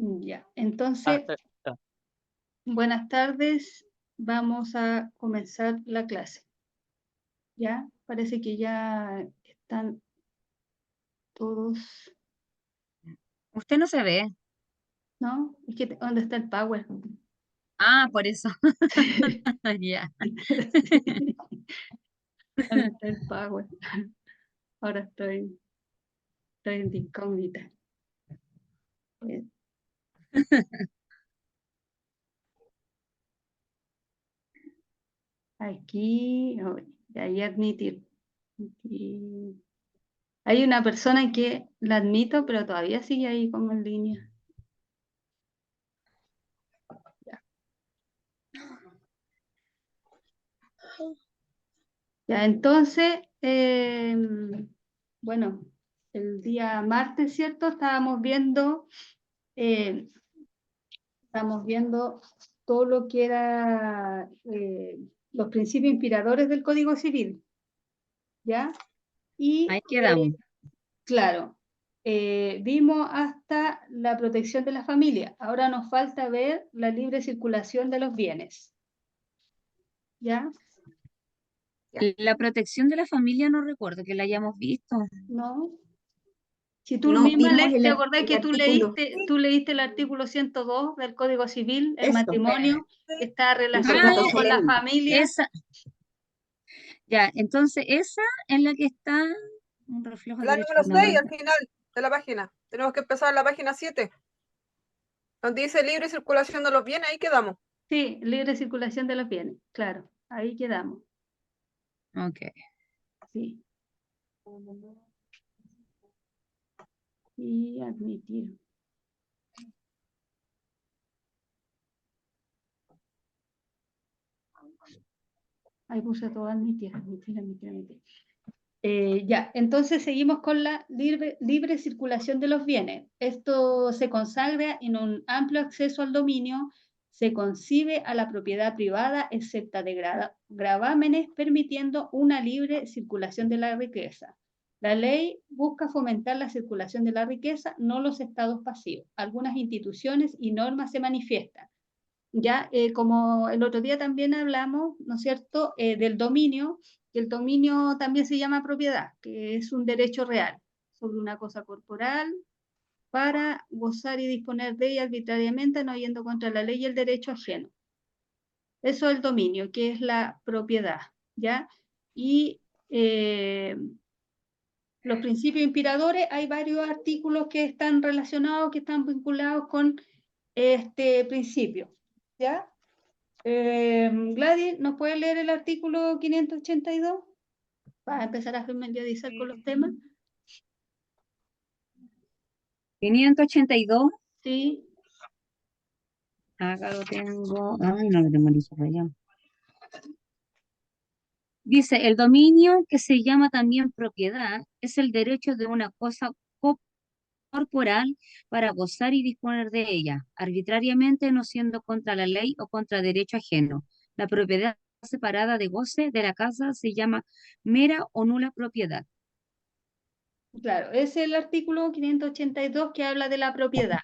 Ya, entonces, Perfecto. buenas tardes. Vamos a comenzar la clase. Ya, parece que ya están todos, Usted no se ve. ¿no? Es que, ¿dónde está el power? Ah, por eso. Ya. Sí. ¿Dónde está el power? Ahora estoy en incógnita. Eh, Aquí, oh, y ahí admitir. Aquí. Hay una persona que la admito, pero todavía sigue ahí como en línea. Ya, entonces, bueno, el día martes, ¿cierto? Eh, estábamos viendo todo lo que era los principios inspiradores del Código Civil, ¿ya? Y, Ahí quedamos. claro, vimos hasta la protección de la familia. Ahora nos falta ver la libre circulación de los bienes, ¿ya? La protección de la familia no recuerdo que la hayamos visto. ¿No? Si tú No, misma vimos ¿te acordás el que artículo. tú leíste el artículo 102 del Código Civil, el Eso. matrimonio está relacionado Importante con la leerlo. familia? Esa, ya, entonces esa es la que está un reflejo de La derecho. número No, 6 al final de la página. Tenemos que empezar la página 7. Donde dice libre circulación de los bienes, ahí quedamos. Sí, libre circulación de los bienes, claro, ahí quedamos, ok. sí. Y admitir. Ahí puse todo admitir. Ya, entonces seguimos con la libre circulación de los bienes. Esto se consagra en un amplio acceso al dominio, se concibe a la propiedad privada, excepta de gravámenes, permitiendo una libre circulación de la riqueza. La ley busca fomentar la circulación de la riqueza, no los estados pasivos. Algunas instituciones y normas se manifiestan. Ya, como el otro día también hablamos, ¿no es cierto?, del dominio, que el dominio también se llama propiedad, que es un derecho real sobre una cosa corporal para gozar y disponer de ella arbitrariamente, no yendo contra la ley y el derecho ajeno. Eso es el dominio, que es la propiedad, ¿ya? Y los principios inspiradores, hay varios artículos que están relacionados, que están vinculados con este principio, ¿ya? Gladys, ¿nos puede leer el artículo 582? Para empezar a familiarizar con los temas. 582. Sí, Acá lo tengo. Ay, no lo tengo listo por allá. Dice, el dominio, que se llama también propiedad, es el derecho de una cosa corporal para gozar y disponer de ella, arbitrariamente no siendo contra la ley o contra derecho ajeno. La propiedad separada de goce de la casa se llama mera o nula propiedad. claro, es el artículo 582 que habla de la propiedad,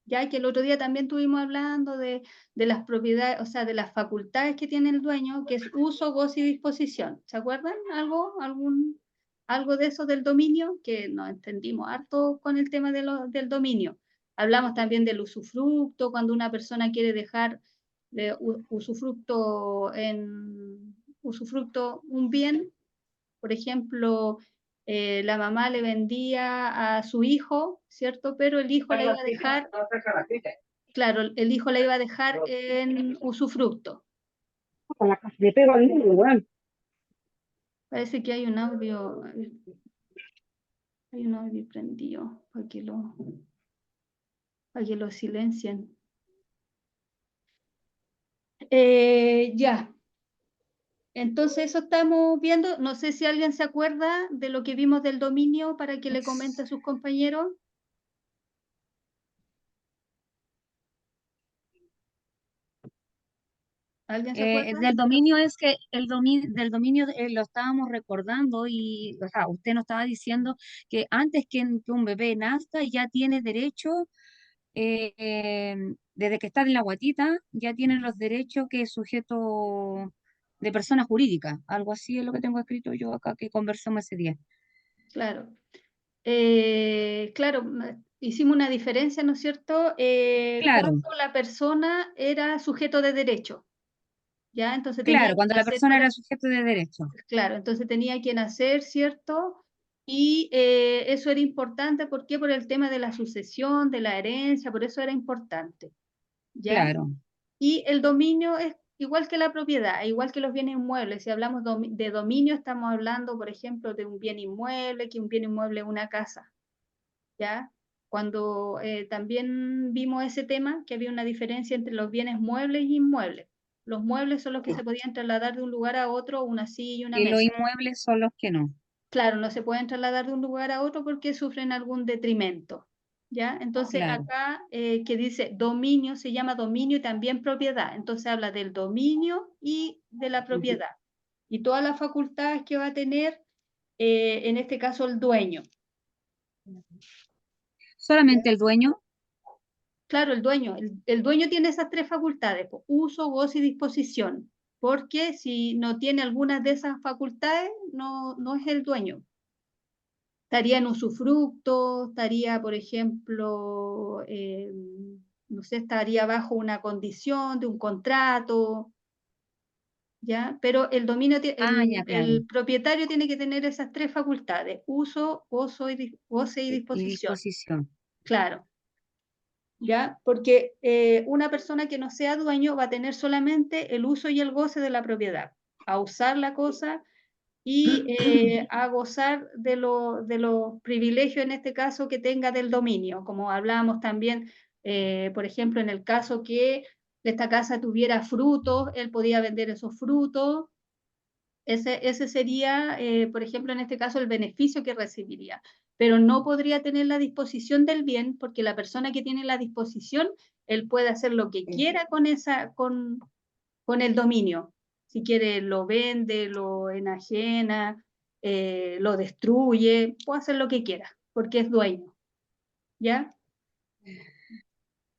ya que el otro día también estuvimos hablando de las propiedades, o sea, de las facultades que tiene el dueño, que es uso, goce y disposición. ¿Se acuerdan algo de eso del dominio? Que nos entendimos harto con el tema del dominio. Hablamos también del usufructo, cuando una persona quiere dejar de usufructo un bien, por ejemplo, la mamá le vendía a su hijo, ¿cierto? Pero el hijo la iba a dejar, claro, el hijo la iba a dejar en usufructo. Le pego al niño, weón. Parece que hay un audio prendido para que lo silencien. Ya. Entonces eso estamos viendo. No sé si alguien se acuerda de lo que vimos del dominio para que le comente a sus compañeros. ¿Alguien se acuerda? Del dominio es que del dominio lo estábamos recordando y, o sea, usted nos estaba diciendo que antes que un bebé nazca ya tiene derecho desde que está en la guatita, ya tiene los derechos que es sujeto de persona jurídica. Algo así es lo que tengo escrito yo acá que conversamos ese día. Claro. Claro, hicimos una diferencia, ¿no es cierto? Claro, Cuando la persona era sujeto de derecho, ¿ya? Entonces tenía claro, que cuando la nacer, persona era sujeto de derecho. claro, entonces tenía que nacer, ¿cierto? Y eso era importante, ¿por qué? Por el tema de la sucesión, de la herencia, por eso era importante, ¿ya? Claro, Y el dominio es igual que la propiedad, igual que los bienes inmuebles. Si hablamos de dominio, estamos hablando, por ejemplo, de un bien inmueble, que un bien inmueble es una casa, ¿ya? Cuando también vimos ese tema, que había una diferencia entre los bienes muebles y inmuebles. Los muebles son los que se podían trasladar de un lugar a otro, una silla y una y los mesa. inmuebles son los que no. Claro, no se pueden trasladar de un lugar a otro porque sufren algún detrimento, ¿ya? Entonces Claro. acá que dice dominio, se llama dominio y también propiedad. Entonces habla del dominio y de la propiedad. Y todas las facultades que va a tener, en este caso, el dueño. Solamente el dueño. Claro, el dueño tiene esas tres facultades, po, uso, goce y disposición, porque si no tiene algunas de esas facultades, no es el dueño. Estaría en usufructo, estaría, por ejemplo, no sé, estaría bajo una condición de un contrato, ¿ya? Pero el dominio, Ah, ya, claro. el propietario tiene que tener esas tres facultades, uso, goce y Y disposición, disposición. claro. ¿Ya? Porque una persona que no sea dueño va a tener solamente el uso y el goce de la propiedad, a usar la cosa y a gozar de los privilegios, en este caso, que tenga del dominio, como hablábamos también, por ejemplo, en el caso que esta casa tuviera frutos, él podía vender esos frutos. Ese sería, por ejemplo, en este caso, el beneficio que recibiría, pero no podría tener la disposición del bien porque la persona que tiene la disposición, él puede hacer lo que quiera con el dominio. Si quiere, lo vende, lo enajena, lo destruye, puede hacer lo que quiera porque es dueño. ¿Ya?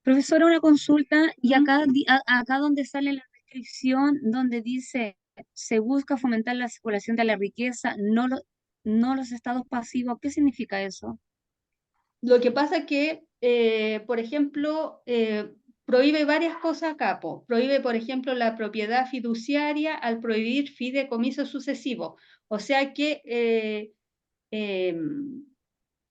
Profesora, una consulta, y Ujú. acá, acá donde sale la descripción, donde dice, se busca fomentar la circulación de la riqueza, no los estados pasivos, ¿qué significa eso? Lo que pasa es que, por ejemplo, prohíbe varias cosas acá. Prohíbe, por ejemplo, la propiedad fiduciaria al prohibir fideicomisos sucesivos. O sea que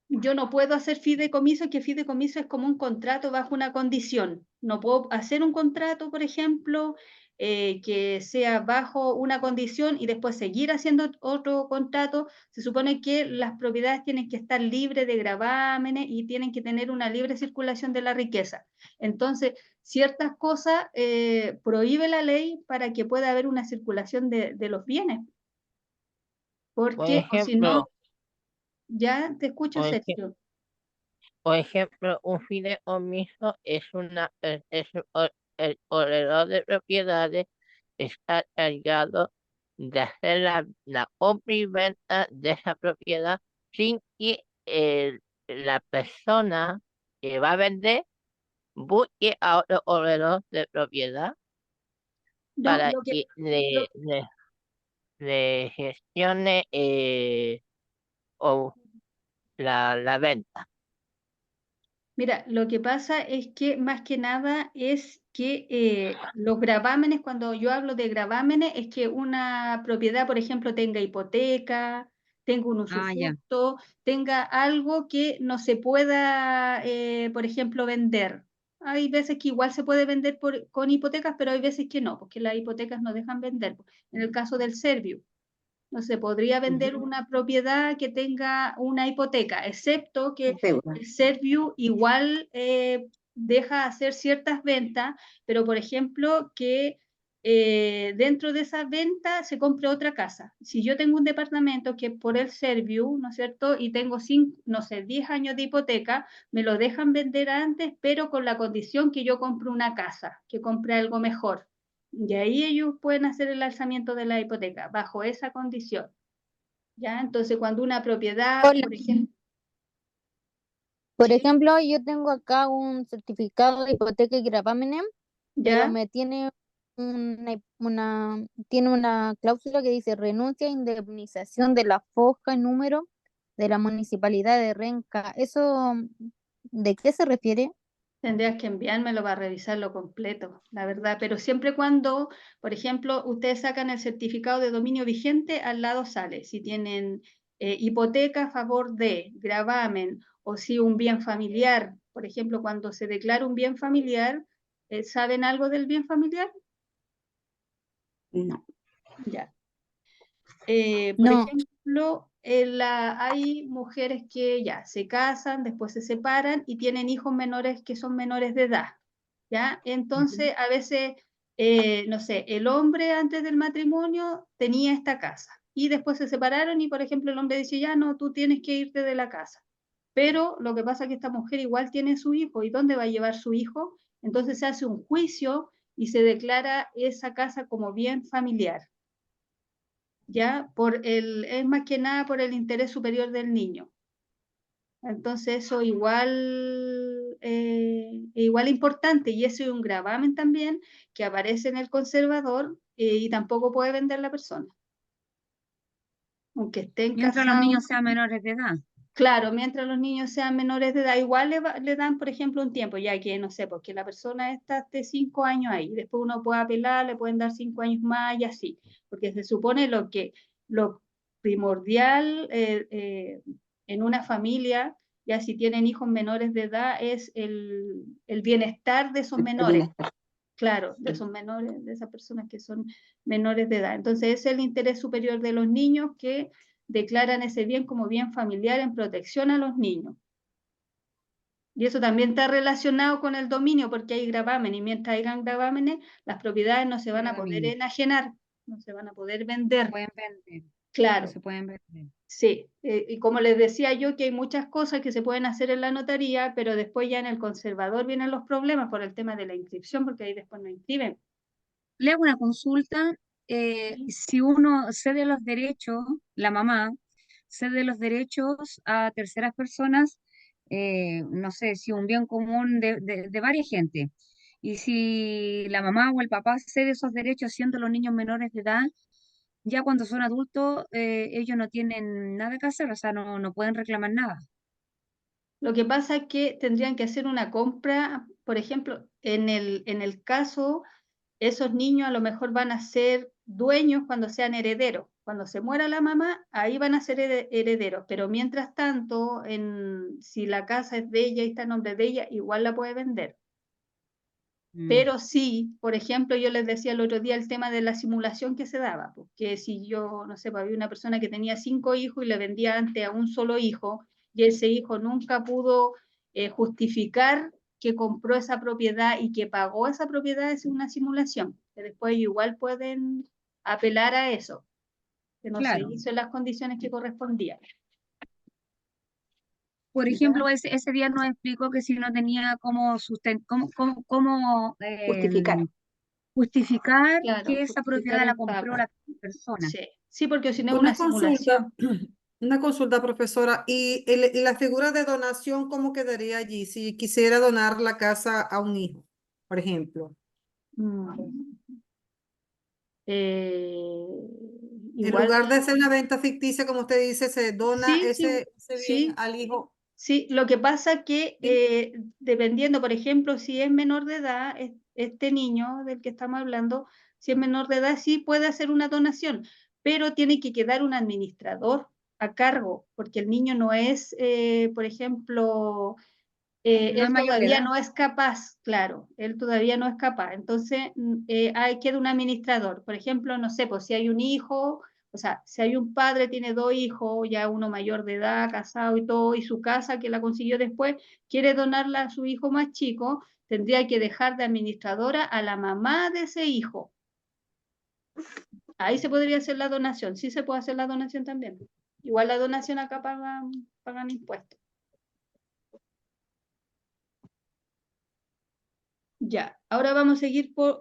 yo no puedo hacer fideicomiso, que fideicomiso es como un contrato bajo una condición. No puedo hacer un contrato, por ejemplo, que sea bajo una condición y después seguir haciendo otro contrato. Se supone que las propiedades tienen que estar libres de gravámenes y tienen que tener una libre circulación de la riqueza. Entonces, ciertas cosas prohíbe la ley para que pueda haber una circulación de los bienes, Por porque o si no, ejemplo, ya te escucho, por ej- Sergio. por ejemplo, un fideicomiso es el corredor de propiedades está cargado de hacer la compra y venta de esa propiedad sin que la persona que va a vender busque a otro corredor de propiedad No, para que lo- le gestione o la venta. Mira, lo que pasa es que más que nada es que los gravámenes, cuando yo hablo de gravámenes, es que una propiedad, por ejemplo, tenga hipoteca, tenga un Ah, ya. usufructo, tenga algo que no se pueda, por ejemplo, vender. Hay veces que igual se puede vender con hipotecas, pero hay veces que no, porque las hipotecas no dejan vender. En el caso del Servio. No se podría vender una propiedad que tenga una hipoteca, excepto que el Serviu igual deja hacer ciertas ventas, pero por ejemplo que dentro de esa venta se compre otra casa. Si yo tengo un departamento que por el Serviu, ¿no es cierto? Y tengo, no sé, 10 años de hipoteca, me lo dejan vender antes, pero con la condición que yo compre una casa, que compre algo mejor. Y ahí ellos pueden hacer el alzamiento de la hipoteca bajo esa condición. ¿Ya? Entonces, cuando una propiedad, Hola. por ejemplo, Por ¿sí? ejemplo, yo tengo acá un certificado de hipoteca y gravamen, pero ¿Ya? me tiene tiene una cláusula que dice renuncia a indemnización de la foja en número de la municipalidad de Renca. ¿Eso de qué se refiere? Tendrías que enviármelo para revisarlo completo, la verdad. Pero siempre cuando, por ejemplo, ustedes sacan el certificado de dominio vigente, al lado sale si tienen hipoteca a favor de, gravamen, o si un bien familiar. Por ejemplo, cuando se declara un bien familiar, ¿saben algo del bien familiar? No. Ya. Por No, ejemplo, hay mujeres que ya se casan, después se separan y tienen hijos menores que son menores de edad, ¿ya? Entonces, a veces, no sé, el hombre antes del matrimonio tenía esta casa y después se separaron y, por ejemplo, el hombre dice, ya no, tú tienes que irte de la casa. Pero lo que pasa es que esta mujer igual tiene su hijo, ¿y dónde va a llevar su hijo? Entonces se hace un juicio y se declara esa casa como bien familiar. ¿Ya? Es más que nada por el interés superior del niño. Entonces eso igual importante y eso es un gravamen también que aparece en el conservador y tampoco puede vender la persona, aunque estén Mientras los casados. niños sean menores de edad. Claro, mientras los niños sean menores de edad, igual le dan, por ejemplo, un tiempo, ya que, no sé, porque la persona está esté 5 años ahí, después uno puede apelar, le pueden dar 5 años más y así, porque se supone lo primordial en una familia, ya si tienen hijos menores de edad, es el bienestar de esos El menores, bienestar. claro, de esos menores, de esas personas que son menores de edad. Entonces, es el interés superior de los niños que declaran ese bien como bien familiar en protección a los niños. Y eso también está relacionado con el dominio, porque hay gravamen, y mientras hayan gravámenes, las propiedades no se van a poder Dominio. enajenar, no se van a poder No vender. pueden vender. No Claro, se pueden vender. sí. Y como les decía yo, que hay muchas cosas que se pueden hacer en la notaría, pero después ya en el conservador vienen los problemas por el tema de la inscripción, porque ahí después no inscriben. Le hago una consulta. Si uno cede los derechos, la mamá cede los derechos a terceras personas, no sé, si un bien común de varias gente, y si la mamá o el papá cede esos derechos siendo los niños menores de edad, ya cuando son adultos, ellos no tienen nada que hacer, o sea, no pueden reclamar nada. Lo que pasa es que tendrían que hacer una compra, por ejemplo, en el caso, esos niños a lo mejor van a ser dueños cuando sean herederos. Cuando se muera la mamá, ahí van a ser herederos, pero mientras tanto, si la casa es de ella y está en nombre de ella, igual la puede vender. Mm. Pero sí, por ejemplo, yo les decía el otro día el tema de la simulación que se daba, porque si yo, no sé, pues, había una persona que tenía 5 hijos y le vendía antes a un solo hijo, y ese hijo nunca pudo justificar que compró esa propiedad y que pagó esa propiedad, es una simulación, que después igual pueden apelar a eso, que no se Claro. hizo en las condiciones que correspondían. Por ¿Ya? ejemplo, ese día nos explicó que si no tenía Justificar. justificar que Claro, esa justificar propiedad la el compró pago. la persona. Sí, sí, porque si no es una Una consulta, simulación. una consulta, profesora. ¿Y la figura de donación cómo quedaría allí si quisiera donar la casa a un hijo, por ejemplo? Mm. Eh, En igual, lugar de hacer una venta ficticia, como usted dice, se dona sí, sí, ese bien sí, al hijo. sí. Lo que pasa que ¿Sí? dependiendo, por ejemplo, si es menor de edad, este niño del que estamos hablando, si es menor de edad, sí puede hacer una donación, pero tiene que quedar un administrador a cargo, porque el niño no es, por ejemplo, No es él mayor de todavía edad. no es capaz, claro, él todavía no es capaz. Entonces, queda un administrador. Por ejemplo, no sé, pues si hay un hijo, o sea, si hay un padre, tiene 2 hijos, ya uno mayor de edad, casado y todo, y su casa que la consiguió después, quiere donarla a su hijo más chico, tendría que dejar de administradora a la mamá de ese hijo. Ahí se podría hacer la donación, sí se puede hacer la donación también. Igual la donación acá pagan impuestos. Ya, ahora vamos a seguir por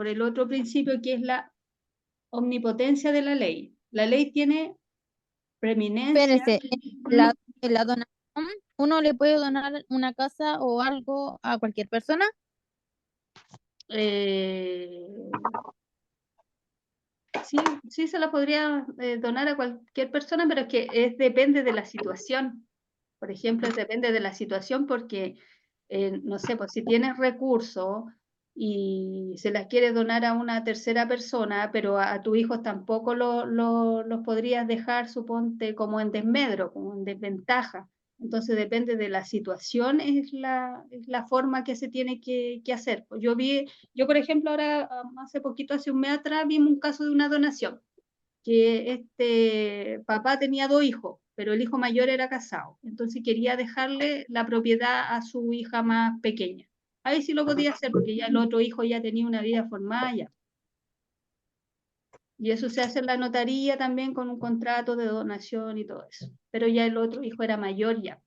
el otro principio que es la omnipotencia de la ley. La ley tiene preeminencia. Espérese, en la donación ¿Uno le puede donar una casa o algo a cualquier persona? Eh, sí, sí se la podría donar a cualquier persona, pero es que depende de la situación. Por ejemplo, depende de la situación porque, no sé, pues si tienes recursos y se las quiere donar a una tercera persona, pero a tu hijo tampoco los podrías dejar, suponte, como en desmedro, como en desventaja. Entonces depende de la situación, es la forma que se tiene que hacer. Pues yo por ejemplo, ahora hace poquito, hace un mes atrás, vimos un caso de una donación que este papá tenía 2 hijos, pero el hijo mayor era casado, entonces quería dejarle la propiedad a su hija más pequeña. Ahí sí lo podía hacer porque ya el otro hijo ya tenía una vida formada ya. Y eso se hace en la notaría también con un contrato de donación y todo eso. Pero ya el otro hijo era mayor ya.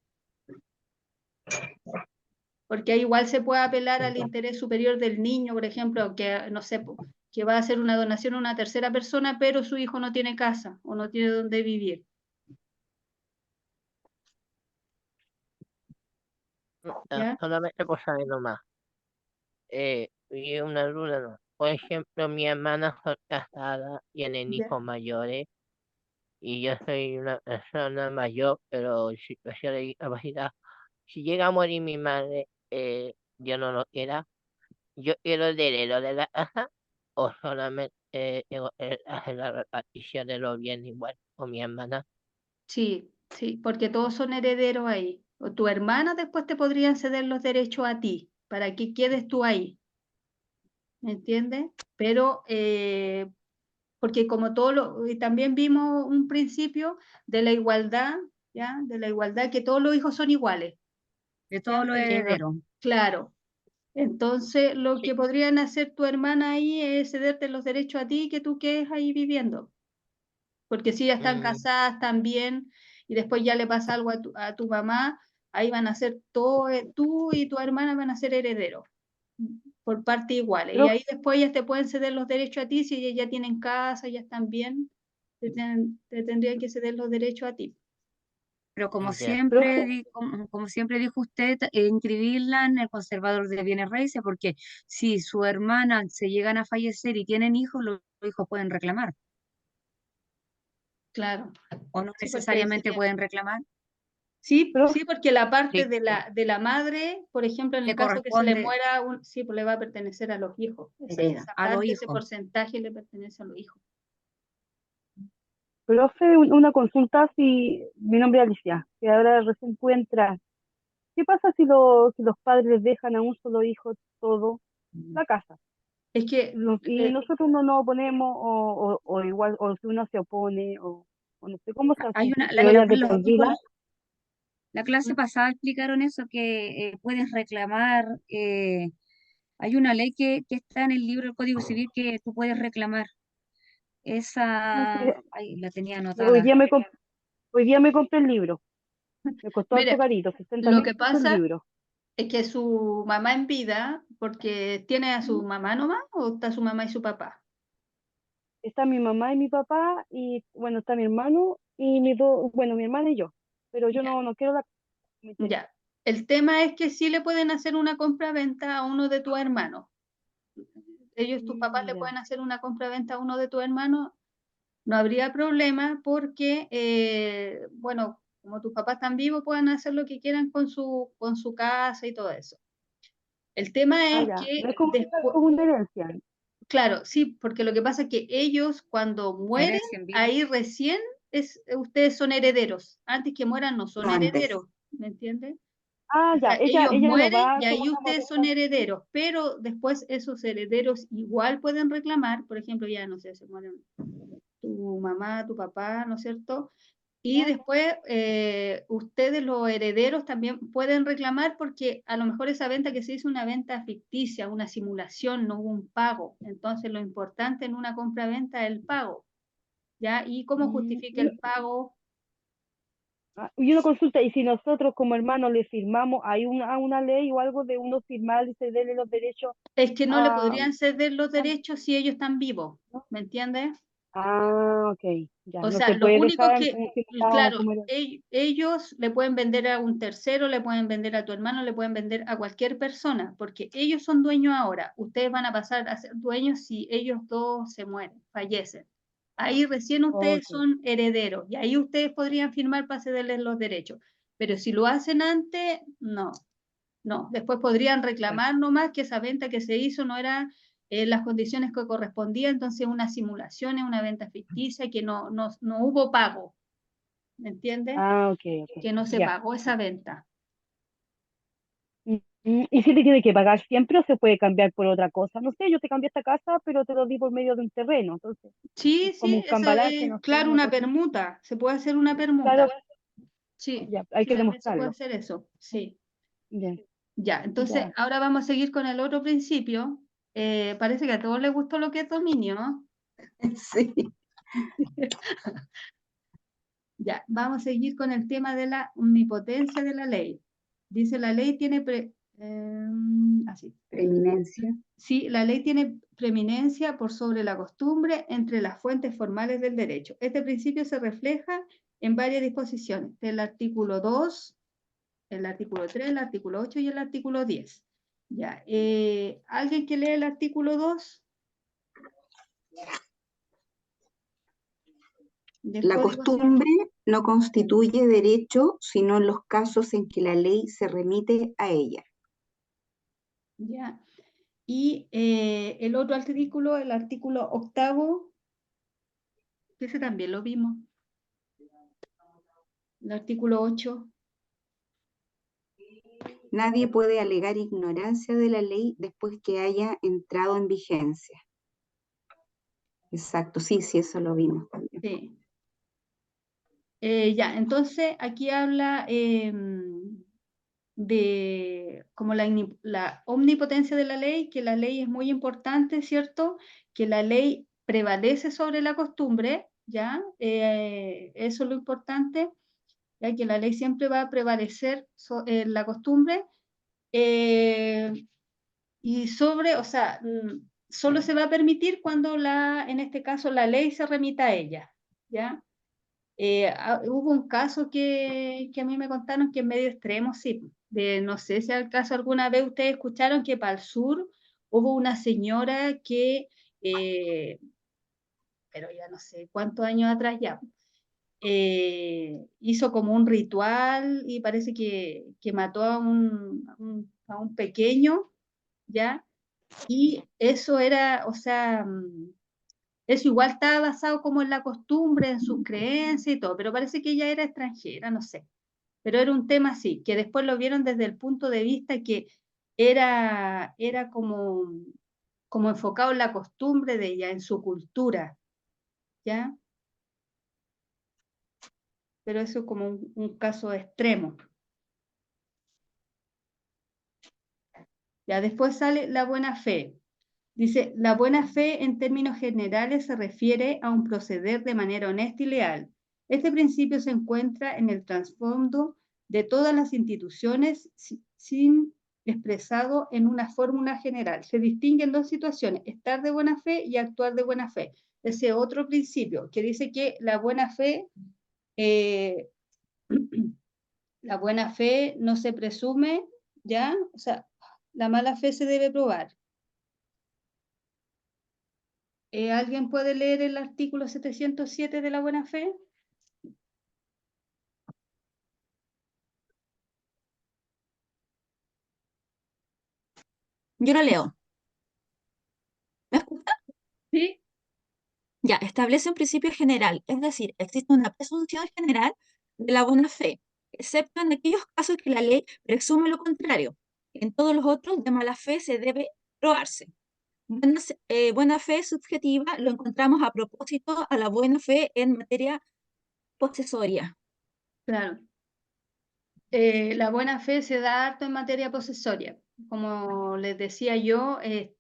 Porque ahí igual se puede apelar al interés superior del niño, por ejemplo, que no sé, que va a hacer una donación a una tercera persona, pero su hijo no tiene casa o no tiene dónde vivir. ¿Ya? Solamente por saber nomás. Y una duda, ¿no? Por ejemplo, mi hermana fue casada, tienen ¿Ya? hijos mayores, y yo soy una persona mayor, pero en situación de discapacidad. Si llega a morir mi madre, yo no lo quiera, yo quiero el heredero de la casa, o solamente tengo que hacer la repartición de los bienes igual con mi hermana. Sí, sí, porque todos son herederos ahí. O tu hermana después te podrían ceder los derechos a ti, para que quedes tú ahí, ¿me entiendes? Pero, porque como y también vimos un principio de la igualdad, ¿ya? De la igualdad, que todos los hijos son iguales, de ¿ya? todos los herederos. Claro. Entonces, lo Sí. que podrían hacer tu hermana ahí es cederte los derechos a ti y que tú quedes ahí viviendo. Porque si ya están Mm, casadas también y después ya le pasa algo a tu mamá, ahí van a ser todo, tú y tu hermana van a ser herederos por parte iguales. Y Profe, ahí después ellas te pueden ceder los derechos a ti si ellas ya tienen casa, ya están bien, te tendrían que ceder los derechos a ti. Pero ya. profe, como siempre dijo usted, inscribirla en el conservador de bienes raíces, porque si su hermana se llegan a fallecer y tienen hijos, los hijos pueden reclamar, Claro. o no Sí, porque necesariamente pueden reclamar, sí, profe, sí, porque la parte Sí, de la madre, por ejemplo, en el le caso que se le corresponde muera, sí, pues le va a pertenecer a los hijos. Esa a los parte, ese hijos. porcentaje le pertenece a los hijos. profe, una consulta si mi nombre es Alicia, que ahora recién pude entrar. ¿Qué pasa si los padres dejan a un solo hijo todo la casa? Es que Y nosotros no nos oponemos o igual, o si uno se opone o no sé cómo se Hay hace, una, si ella de los por hijos, vida. la clase pasada explicaron eso, que puedes reclamar, hay una ley que está en el libro del Código Civil que tú puedes reclamar. No sé, Esa, ay, la tenía hoy anotada. día hoy día me compré el libro, me costó harto Mire, carito, 60 lo mil que pesos el pasa libro. es que su mamá en vida, porque tiene a su mamá nomás, o está su mamá y su papá. Está mi mamá y mi papá, y bueno, está mi hermano y bueno, mi hermana y yo. Pero yo Ya, no quiero la me interesa. ya. El tema es que sí le pueden hacer una compra-venta a uno de tus hermanos. Ellos, tus papás, le Ya. pueden hacer una compra-venta a uno de tus hermanos. No habría problema porque, bueno, como tus papás están vivos, pueden hacer lo que quieran con su casa y todo eso. El tema Ah, es ya. No que es como, después, como una herencia. claro, sí, porque lo que pasa es que ellos cuando mueren, Herencia en vida. ahí recién ustedes son herederos. Antes que mueran no son Antes. herederos, ¿me entiendes? Ah, O ya. sea, ellos Ella no mueren va, y ahí supongamos, a ustedes son dejar. herederos, pero después esos herederos igual pueden reclamar, por ejemplo, ya no sé, se mueren tu mamá, tu papá, ¿no es cierto? Y ¿Ya? después ustedes, los herederos, también pueden reclamar porque a lo mejor esa venta que se hizo una venta ficticia, una simulación, no hubo un pago. Entonces lo importante en una compra-venta es el pago, ¿ya? ¿Y cómo Mm, justifica el pago? y una consulta, y si nosotros como hermanos le firmamos, ¿hay una ley o algo de uno firmar y cederle los derechos Es que no le a... podrían ceder los a- derechos si ellos están vivos, ¿no? ¿me entiendes? Ah, ok, ya. O No sea, se lo puede único dejar que, como que estaba claro, como era. ellos le pueden vender a un tercero, le pueden vender a tu hermano, le pueden vender a cualquier persona, porque ellos son dueños ahora. Ustedes van a pasar a ser dueños si ellos dos se mueren, fallecen. Ahí recién ustedes Ok, son herederos y ahí ustedes podrían firmar para cederles los derechos. Pero si lo hacen antes, no. No, después podrían ya. reclamar nomás que esa venta que se hizo no era las condiciones que correspondía, entonces una simulación, es una venta ficticia, que no hubo pago, ¿me entiendes? Ah, ok, ok. Que no se Ya. pagó esa venta. ¿Y si te tiene que pagar siempre o se puede cambiar por otra cosa? No sé, yo te cambié esta casa, pero te lo di por medio de un terreno, entonces Sí, es como sí, un eso cambalache, es, no sé, claro, una una cosa. permuta, se puede hacer una Claro, permuta, sí, ya, hay sí, que también se puede demostrarlo. hacer eso, sí. Ya, Ya, entonces ya. ahora vamos a seguir con el otro principio. Parece que a todos les gustó lo que es dominio, ¿no? Sí. Ya, vamos a seguir con el tema de la omnipotencia de la ley. Dice, la ley tiene así. Preeminencia. Sí, la ley tiene preeminencia por sobre la costumbre entre las fuentes formales del derecho. Este principio se refleja en varias disposiciones, del artículo 2, el artículo 3, el artículo 8 y el artículo 10. Ya, ¿alguien que lee el artículo 2 del La Código Civil? costumbre no constituye derecho, sino en los casos en que la ley se remite a ella. Ya. Y el otro artículo, el artículo 8, ese también lo vimos. El artículo 8. Nadie puede alegar ignorancia de la ley después que haya entrado en vigencia. Exacto, sí, sí, eso lo vimos también. Sí. Ya, entonces aquí habla de como la omnipotencia de la ley, que la ley es muy importante, ¿cierto? Que la ley prevalece sobre la costumbre, ¿ya? Eso es lo importante, ya que la ley siempre va a prevalecer en la costumbre. Y sobre, o sea, solo se va a permitir cuando en este caso, la ley se remita a ella, ¿ya? Hubo un caso que a mí me contaron que es medio extremo, sí, no sé si al caso alguna vez ustedes escucharon que para el sur hubo una señora que, eh, pero ya no sé cuántos años atrás ya, hizo como un ritual y parece que mató a un pequeño, ¿ya? Y eso era, o sea, eso igual estaba basado como en la costumbre, en sus creencias y todo, pero parece que ella era extranjera, no sé. Pero era un tema así, que después lo vieron desde el punto de vista que era como enfocado en la costumbre de ella, en su cultura, ¿ya? Pero eso es como un caso extremo. Ya después sale la buena fe. Dice, la buena fe en términos generales se refiere a un proceder de manera honesta y leal. Este principio se encuentra en el trasfondo de todas las instituciones sin expresado en una fórmula general. Se distinguen dos situaciones, estar de buena fe y actuar de buena fe. Ese otro principio que dice que eh, la buena fe no se presume, ¿ya? O sea, la mala fe se debe probar. ¿Alguien puede leer el artículo 707 de la buena fe? Yo lo leo. ¿Me escucha? Sí, Ya, establece un principio general, es decir, existe una presunción general de la buena fe, excepto en aquellos casos que la ley presume lo contrario. En todos los otros, de mala fe se debe probarse. Buena fe subjetiva lo encontramos a propósito a la buena fe en materia posesoria. claro. La buena fe se da harto en materia posesoria. Como les decía yo, hay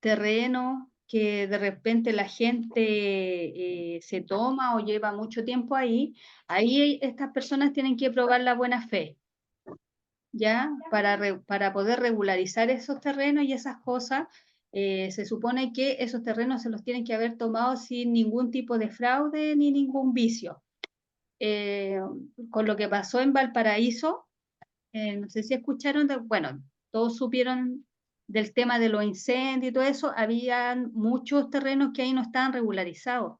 terrenos que de repente la gente se toma o lleva mucho tiempo ahí. Ahí estas personas tienen que probar la buena fe, ¿ya? Para poder regularizar esos terrenos y esas cosas. Se supone que esos terrenos se los tienen que haber tomado sin ningún tipo de fraude ni ningún vicio. Con lo que pasó en Valparaíso, no sé si escucharon, bueno, todos supieron del tema de los incendios y todo eso, habían muchos terrenos que ahí no estaban regularizados.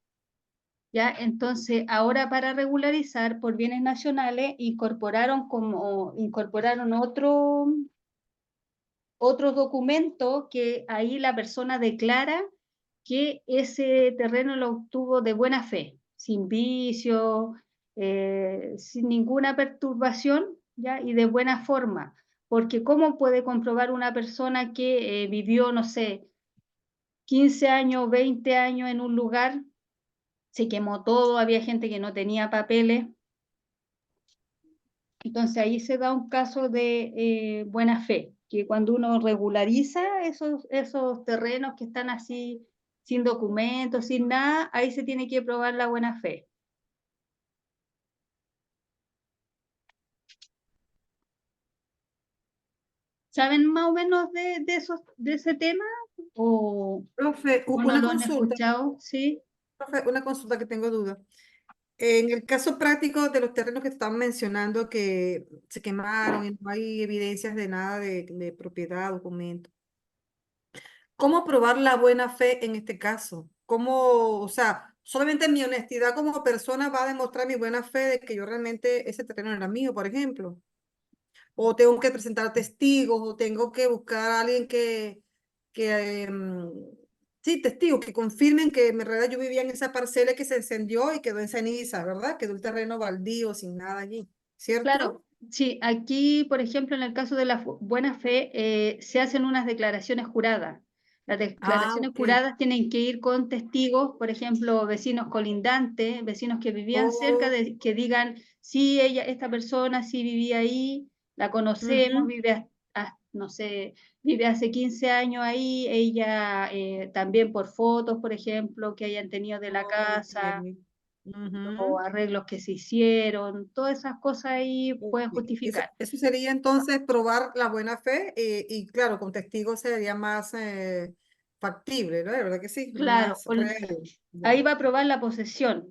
¿Ya? Entonces, ahora para regularizar por bienes nacionales, incorporaron otro documento que ahí la persona declara que ese terreno lo obtuvo de buena fe, sin vicio, sin ninguna perturbación, ¿ya? Y de buena forma. Porque ¿cómo puede comprobar una persona que vivió, no sé, 15 años, 20 años en un lugar, se quemó todo, había gente que no tenía papeles? Entonces ahí se da un caso de buena fe, que cuando uno regulariza esos terrenos que están así sin documentos, sin nada, ahí se tiene que probar la buena fe. ¿Saben más o menos de ese tema? Profe, ¿O no una lo han consulta, escuchado? Sí. profe, una consulta que tengo duda. En el caso práctico de los terrenos que estaban mencionando que se quemaron y no hay evidencias de nada de propiedad, documento. ¿Cómo probar la buena fe en este caso? ¿Cómo, o sea, solamente mi honestidad como persona va a demostrar mi buena fe de que yo realmente ese terreno era mío, por ejemplo? ¿O tengo que presentar testigos o tengo que buscar a alguien que sí, testigos que confirmen que en realidad yo vivía en esa parcela que se encendió y quedó en ceniza, ¿verdad? Quedó el terreno baldío sin nada allí, ¿cierto? Claro, sí, aquí, por ejemplo, en el caso de la buena fe, se hacen unas declaraciones juradas. Las Ah, declaraciones ok. juradas tienen que ir con testigos, por ejemplo, vecinos colindantes, vecinos que vivían cerca, Oh, que digan, sí, esta persona sí vivía ahí, la conocemos, ujú. no sé, vive hace 15 años ahí, ella también por fotos, por ejemplo, que hayan tenido de la Ok. casa, o Ujú. arreglos que se hicieron, todas esas cosas ahí Ok. pueden Eso, justificar. eso sería entonces probar la buena fe y claro, con testigos sería más factible, ¿no? De verdad que sí, Claro, más real. Ya. ahí va a probar la posesión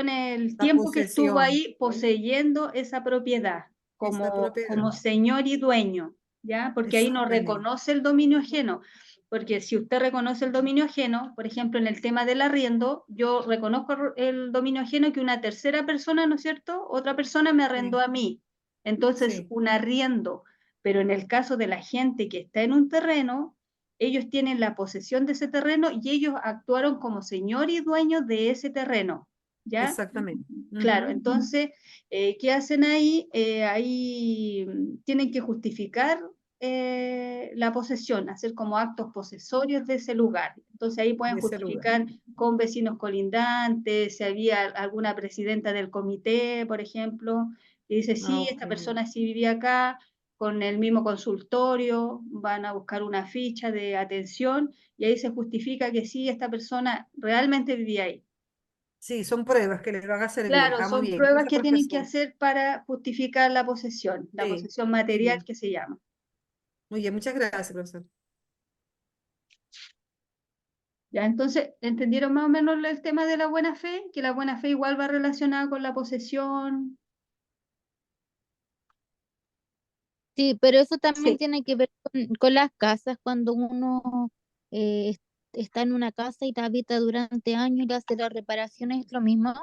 es el La tiempo que estuvo posesión, ahí poseyendo esa propiedad esa propiedad, como señor y dueño, ¿ya? Porque ahí no exactamente. reconoce el dominio ajeno, porque si usted reconoce el dominio ajeno, por ejemplo, en el tema del arriendo, yo reconozco el dominio ajeno que una tercera persona, ¿no es cierto? Otra persona me arrendó Sí, a mí, entonces sí, un arriendo, pero en el caso de la gente que está en un terreno, ellos tienen la posesión de ese terreno y ellos actuaron como señor y dueño de ese terreno, ¿ya? exactamente. Claro, Ujú. entonces, ¿qué hacen ahí? Ahí tienen que justificar la posesión, hacer como actos posesorios de ese lugar. Entonces ahí pueden De ese lugar. justificar con vecinos colindantes, si había alguna presidenta del comité, por ejemplo, que dice, Ah, sí, ok. esta persona sí vivía acá, con el mismo consultorio, van a buscar una ficha de atención y ahí se justifica que sí, esta persona realmente vivía ahí. Sí, son pruebas que les van a servir. Claro, Ah, muy son bien. pruebas Gracias, que tienen que profesor. hacer para justificar la Sí, posesión muy material bien. que se llama. Muy bien, muchas gracias, profesor. Ya, entonces, ¿entendieron más o menos el tema de la buena fe? Que la buena fe igual va relacionada con la posesión. Sí, pero eso también Sí, tiene que ver con las casas, cuando uno está en una casa y la habita durante años y le hace las reparaciones, ¿es lo mismo?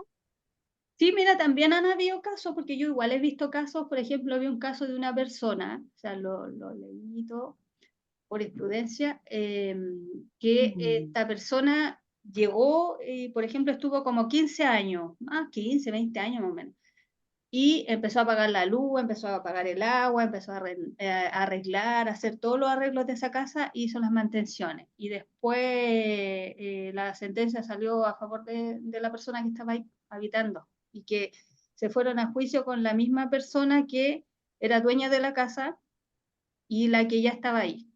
Sí, mira, también han habido casos, porque yo igual he visto casos, por ejemplo, había un caso de una persona, o sea, lo leí y todo, por imprudencia, que Mm. esta persona llegó y, por ejemplo, estuvo como 15 años, 15, 20 años más o menos, y empezó a pagar la luz, empezó a pagar el agua, empezó a arreglar, a hacer todos los arreglos de esa casa, hizo las mantenciones. Y después la sentencia salió a favor de la persona que estaba ahí habitando y que se fueron a juicio con la misma persona que era dueña de la casa y la que ya estaba ahí.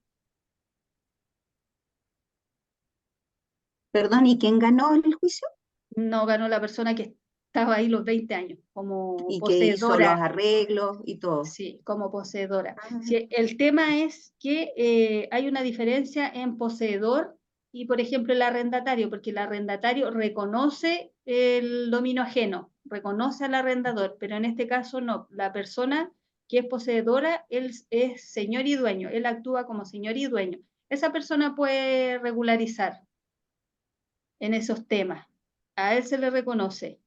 perdón, ¿y quién ganó el juicio? No ganó la persona que estaba ahí los 20 años como Y que hizo los poseedora. arreglos y todo. Sí, como poseedora. Ah, Si el tema es que hay una diferencia en poseedor y, por ejemplo, el arrendatario, porque el arrendatario reconoce el dominio ajeno, reconoce al arrendador, pero en este caso no. La persona que es poseedora, él es señor y dueño, él actúa como señor y dueño. Esa persona puede regularizar en esos temas. A él se le reconoce.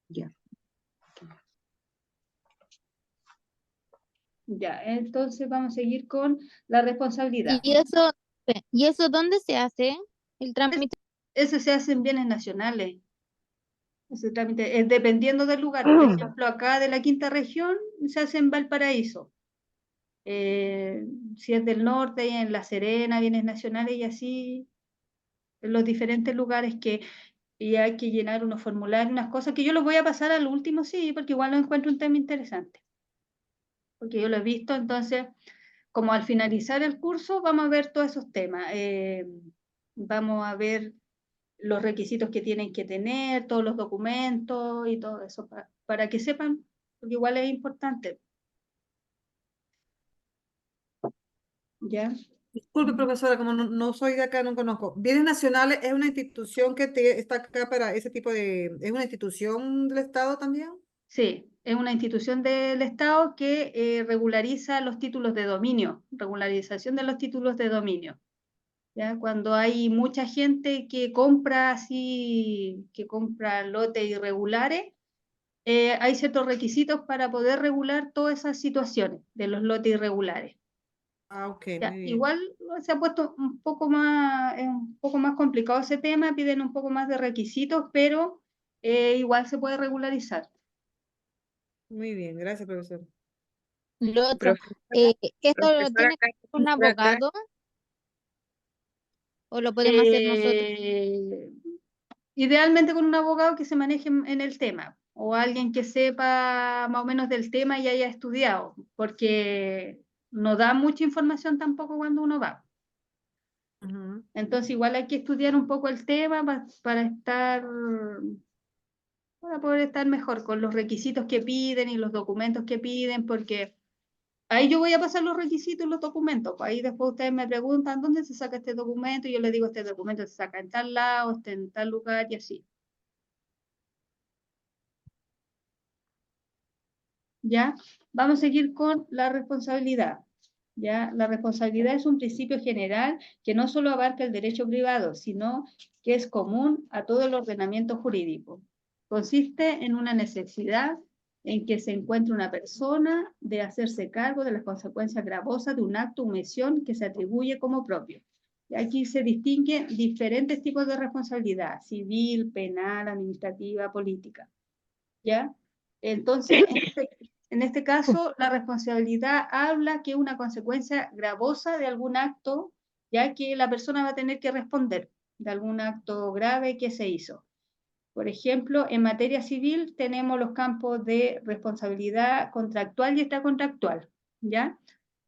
ya. Ya, entonces vamos a seguir con la responsabilidad. ¿Y eso dónde se hace el trámite? Eso se hace en bienes nacionales. Ese trámite es dependiendo del lugar. Por ejemplo, acá de la quinta región se hace en Valparaíso. Si es del norte, en La Serena, bienes nacionales y así, en los diferentes lugares que y hay que llenar unos formularios, unas cosas que yo los voy a pasar al último, sí, porque igual lo encuentro un tema interesante. Porque yo lo he visto, entonces, como al finalizar el curso, vamos a ver todos esos temas. Vamos a ver los requisitos que tienen que tener, todos los documentos y todo eso, para que sepan, porque igual es importante. ¿Ya? Disculpe, profesora, como no soy de acá, no conozco. Bienes Nacionales es una institución que está acá para ese tipo de... ¿Es una institución del Estado también? Sí, es una institución del Estado que regulariza los títulos de dominio, regularización de los títulos de dominio. ¿Ya? Cuando hay mucha gente que compra así, que compra lotes irregulares, hay ciertos requisitos para poder regular todas esas situaciones de los lotes irregulares. Ah, ok, Ya, muy bien. igual se ha puesto un poco más complicado ese tema, piden un poco más de requisitos, pero igual se puede regularizar. Muy bien, gracias, profesor. Lo otro, Profesora, ¿esto lo profesora tiene que hacer un Carmen, acá. abogado o lo podemos hacer nosotros? Idealmente con un abogado que se maneje en el tema o alguien que sepa más o menos del tema y haya estudiado, porque no da mucha información tampoco cuando uno va. Ujú. Entonces igual hay que estudiar un poco el tema para poder estar mejor con los requisitos que piden y los documentos que piden, porque ahí yo voy a pasar los requisitos y los documentos. Ahí después ustedes me preguntan dónde se saca este documento y yo les digo este documento se saca en tal lado, este en tal lugar y así. ¿Ya? Vamos a seguir con la responsabilidad. ¿Ya? La responsabilidad es un principio general que no solo abarca el derecho privado, sino que es común a todo el ordenamiento jurídico. Consiste en una necesidad en que se encuentre una persona de hacerse cargo de las consecuencias gravosas de un acto o omisión que se atribuye como propio. Y aquí se distinguen diferentes tipos de responsabilidad: civil, penal, administrativa, política. ¿Ya? Entonces, en este caso, la responsabilidad habla que es una consecuencia gravosa de algún acto, ya que la persona va a tener que responder de algún acto grave que se hizo. Por ejemplo, en materia civil tenemos los campos de responsabilidad contractual y extracontractual, ¿ya?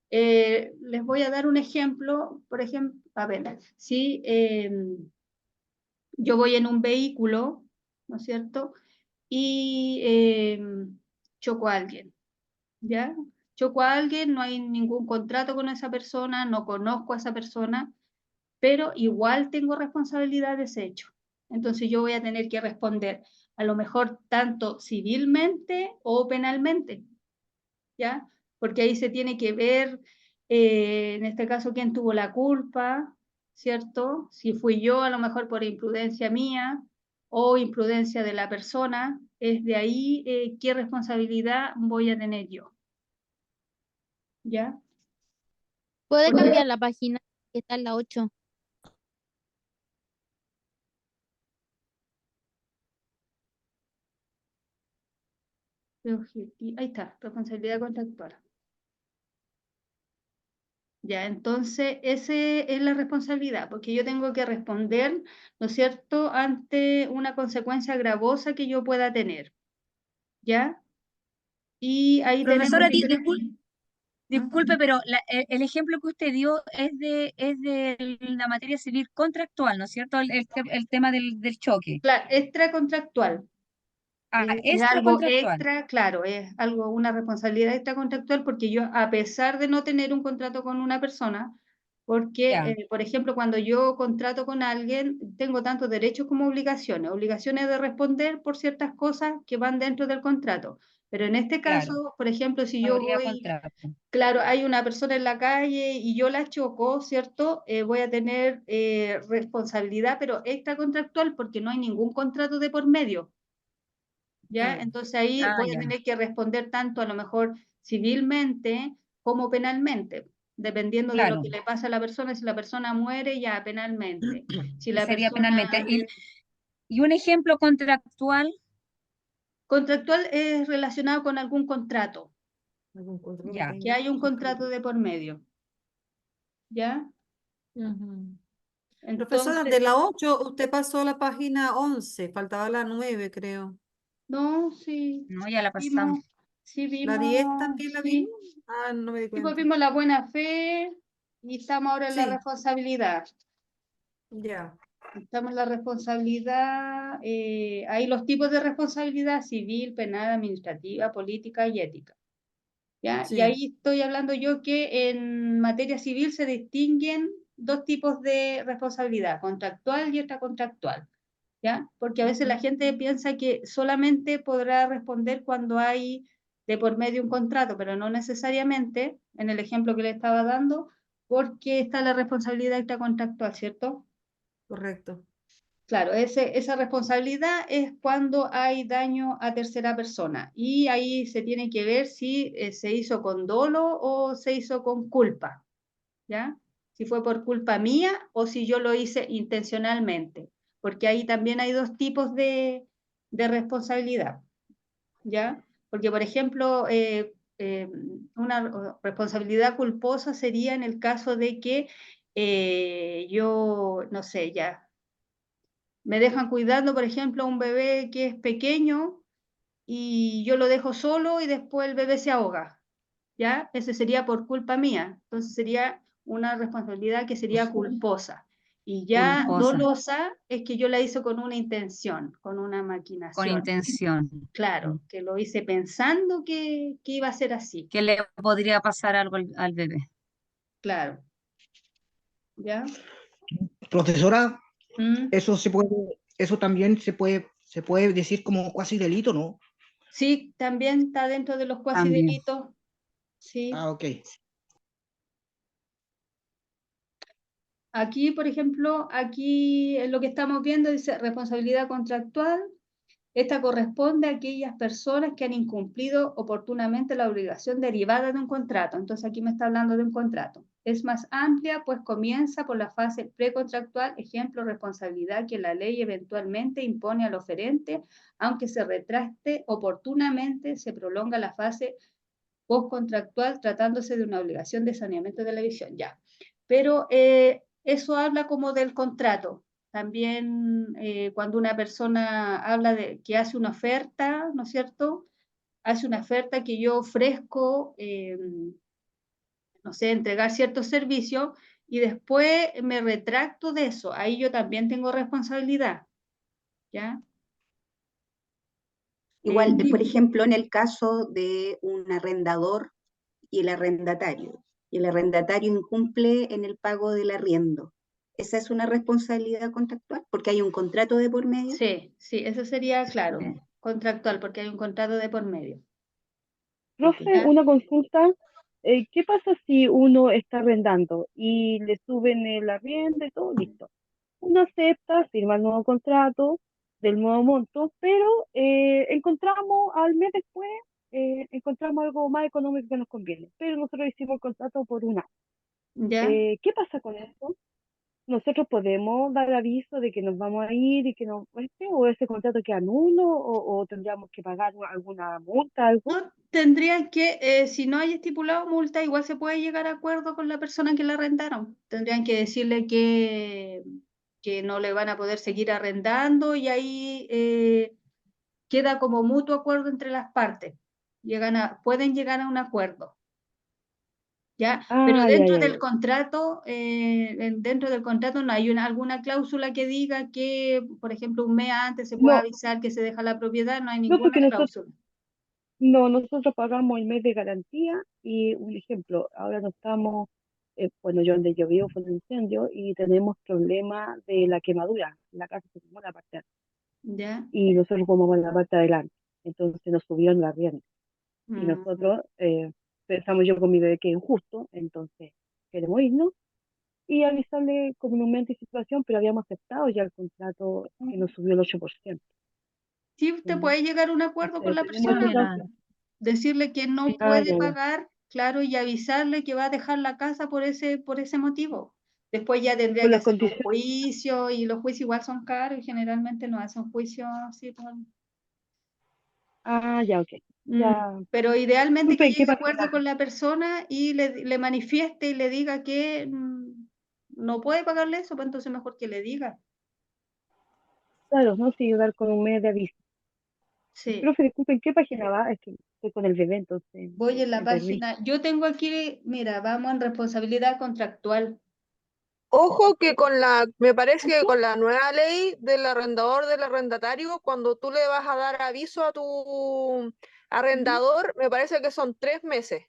Les voy a dar un ejemplo, por ejemplo, a ver, si yo voy en un vehículo, ¿no es cierto? Y choco a alguien, ¿ya? Choco a alguien, no hay ningún contrato con esa persona, no conozco a esa persona, pero igual tengo responsabilidad de ese hecho. Entonces yo voy a tener que responder, a lo mejor tanto civilmente o penalmente, ¿ya? Porque ahí se tiene que ver, en este caso, quién tuvo la culpa, ¿cierto? Si fui yo, a lo mejor por imprudencia mía o imprudencia de la persona, es de ahí qué responsabilidad voy a tener yo, ¿ya? ¿Puede Porque cambiar la página que está en la 8? ahí está, responsabilidad contractual. Ya, entonces, esa es la responsabilidad, porque yo tengo que responder, ¿no es cierto?, ante una consecuencia gravosa que yo pueda tener, ¿ya? Y ahí tenemos Profesora, diferentes... disculpe, pero el ejemplo que usted dio es de la materia civil contractual, ¿no es cierto? El tema del choque. Claro, extracontractual, Ah, es algo extracontractual. extra, claro, es algo, una responsabilidad extracontractual porque yo, a pesar de no tener un contrato con una persona, porque, Ya, por ejemplo, cuando yo contrato con alguien, tengo tanto derechos como obligaciones. Obligaciones de responder por ciertas cosas que van dentro del contrato. Pero en este claro. caso, por ejemplo, si No yo habría voy, contrato. claro, hay una persona en la calle y yo la choco, ¿cierto? Voy a tener responsabilidad, pero extracontractual porque no hay ningún contrato de por medio. ¿Ya? Claro. Entonces ahí Ah, voy a ya, tener que responder tanto a lo mejor civilmente como penalmente, dependiendo de lo claro. que le pasa a la persona. Si la persona muere, ya penalmente. Si Y la sería penalmente. persona Y un ejemplo contractual, contractual es relacionado con algún contrato, Algún contrato que ya. que tenga. hay un contrato de por medio, ¿ya? Ujú. Profesora, Entonces, de la 8 usted pasó a la página 11, faltaba la 9, creo. no, sí, No, ya la pasamos. vimos, sí ¿La 10 vimos, también la vimos? sí, Ah, no me di sí, pues cuenta. vimos la buena fe y estamos ahora en la Sí, responsabilidad. ya, Estamos en la responsabilidad, hay los tipos de responsabilidad: civil, penal, administrativa, política y ética. ¿Ya? Y sí, ahí estoy hablando yo que en materia civil se distinguen dos tipos de responsabilidad: contractual y extracontractual. ¿Ya? Porque a veces la ujú, gente piensa que solamente podrá responder cuando hay de por medio un contrato, pero no necesariamente, en el ejemplo que le estaba dando, porque está la responsabilidad extracontractual, ¿cierto? correcto. Claro, esa responsabilidad es cuando hay daño a tercera persona y ahí se tiene que ver si se hizo con dolo o se hizo con culpa, ¿ya? Si fue por culpa mía o si yo lo hice intencionalmente, porque ahí también hay dos tipos de responsabilidad, ¿ya? Porque, por ejemplo, una responsabilidad culposa sería en el caso de que yo, no sé, ya me dejan cuidando, por ejemplo, a un bebé que es pequeño y yo lo dejo solo y después el bebé se ahoga, ¿ya? Ese sería por culpa mía. Entonces sería una responsabilidad que sería culposa. Y ya Culposa, dolosa es que yo la hice con una intención, con una con maquinación. intención. Claro, que lo hice pensando que iba a ser así. Que le podría pasar algo al bebé. Claro, ¿ya? Profesora, ¿Mm? eso también se puede decir como cuasi delito, ¿no? Sí, también está dentro de los cuasi También. delitos. Sí. Ah, ok. Aquí, por ejemplo, aquí en lo que estamos viendo dice responsabilidad contractual. Esta corresponde a aquellas personas que han incumplido oportunamente la obligación derivada de un contrato. Entonces aquí me está hablando de un contrato. Es más amplia, pues comienza por la fase precontractual, ejemplo, responsabilidad que la ley eventualmente impone al oferente, aunque se retracte oportunamente, se prolonga la fase postcontractual tratándose de una obligación de saneamiento de la visión. Ya. Pero eso habla como del contrato. También cuando una persona habla de que hace una oferta, ¿no es cierto? Hace una oferta que yo ofrezco, no sé, entregar ciertos servicios y después me retracto de eso. Ahí yo también tengo responsabilidad, ¿ya? Igual, por ejemplo, en el caso de un arrendador y el arrendatario, y el arrendatario incumple en el pago del arriendo, ¿esa es una responsabilidad contractual? Porque hay un contrato de por medio. Sí, sí, eso sería, claro, Eh, contractual, porque hay un contrato de por medio. Ok. Profe, ¿Ya? una consulta. ¿Qué pasa si uno está arrendando y le suben el arriendo y todo listo? Uno acepta, firma el nuevo contrato del nuevo monto, pero encontramos al mes después, encontramos algo más económico que nos conviene, pero nosotros hicimos el contrato por un año. ¿Ya? ¿Qué pasa con eso? ¿Nosotros podemos dar aviso de que nos vamos a ir y que nos cueste, o ese contrato queda nulo, o tendríamos que pagar alguna multa, algo? No, tendrían que, si no hay estipulado multa, igual se puede llegar a acuerdo con la persona que la arrendaron. Tendrían que decirle que no le van a poder seguir arrendando y ahí queda como mutuo acuerdo entre las partes. Pueden llegar a un acuerdo. ¿ya? Pero Ah, ya, dentro ya, del ya. contrato, dentro del contrato no hay alguna cláusula que diga que, por ejemplo, un mes antes se puede No, avisar que se deja la propiedad, no hay no, ninguna porque cláusula. nosotros pagamos el mes de garantía y un ejemplo, ahora no estamos, bueno, yo donde yo vivo fue un incendio y tenemos problema de la quemadura, la casa se quemó la parte de atrás, ¿Ya? y nosotros ocupamos la parte de adelante, entonces nos subieron la rienda y Mm. nosotros pensamos yo con mi bebé que es injusto, entonces queremos irnos y avisarle con un momento de situación, pero habíamos aceptado ya el contrato que nos subió el 8%. Sí, usted ¿Mm? puede llegar a un acuerdo con la Tenemos esa persona, cláusula. decirle que no Sí. Ah, puede ya, ya. pagar, claro, y avisarle que va a dejar la casa por ese motivo. Después ya tendría Con que las hacer un condiciones. juicio y los juicios igual son caros y generalmente no hacen juicios así. Ah, ya, ok. Ya. Pero idealmente que Disculpe, ¿en qué llegue a página? acuerdo con la persona y le manifieste y le diga que no puede pagarle eso, pues entonces mejor que le diga. Claro, no sé, ayudar con un mes de aviso. Sí. Profe, disculpe, ¿en qué página va? Es que estoy con el bebé, entonces Voy en la me perdí. página. Yo tengo aquí, mira, vamos en responsabilidad contractual. Ojo que me parece que con la nueva ley del arrendador del arrendatario, cuando tú le vas a dar aviso a tu arrendador, me parece que son 3 meses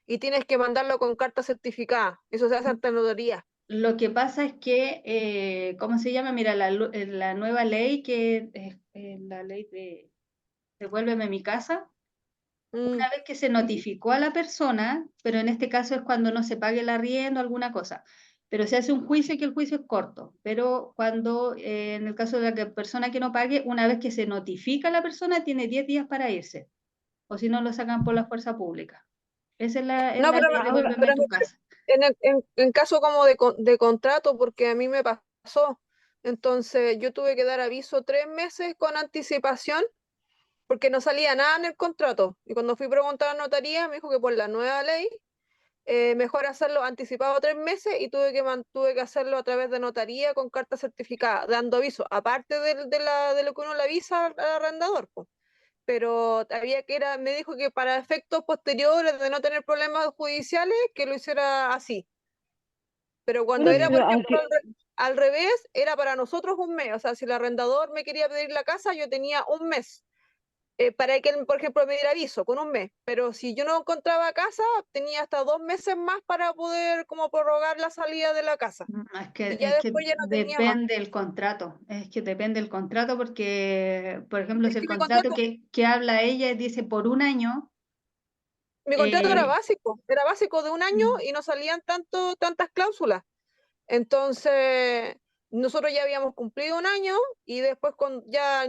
y tienes que mandarlo con carta certificada. Eso se hace ante notaría. Lo que pasa es que, ¿cómo se llama? Mira, la nueva ley que es la ley de Devuélveme mi casa, Mm, una vez que se notificó a la persona, pero en este caso es cuando no se pague el arriendo o alguna cosa, pero se hace un juicio que el juicio es corto, pero cuando en el caso de la persona que no pague, una vez que se notifica a la persona, tiene 10 días para irse, o si no lo sacan por la fuerza pública. Esa es No, la pero, ley Ahora, Devuélveme tu casa. en caso como de contrato, porque a mí me pasó, entonces yo tuve que dar aviso 3 meses con anticipación porque no salía nada en el contrato. Y cuando fui a preguntar a la notaría, me dijo que por la nueva ley, mejor hacerlo anticipado 3 meses y tuve que hacerlo a través de notaría con carta certificada, dando aviso, aparte de lo que uno le avisa al arrendador. Po. Pero me dijo que para efectos posteriores de no tener problemas judiciales, que lo hiciera así. Pero cuando profe, era, por pero ejemplo, aunque, al revés, era para nosotros un mes. O sea, si el arrendador me quería pedir la casa, yo tenía un mes para que él, por ejemplo, me diera aviso con un mes. Pero si yo no encontraba casa, tenía hasta 2 meses más para poder como prorrogar la salida de la casa. Y ya Es que después ya no tenía más. depende el contrato, es que depende el contrato porque, por ejemplo, Es si el que contrato que habla ella dice por un año, mi contrato eh, era básico de un año y no salían tantas cláusulas. Entonces, nosotros ya habíamos cumplido un año y después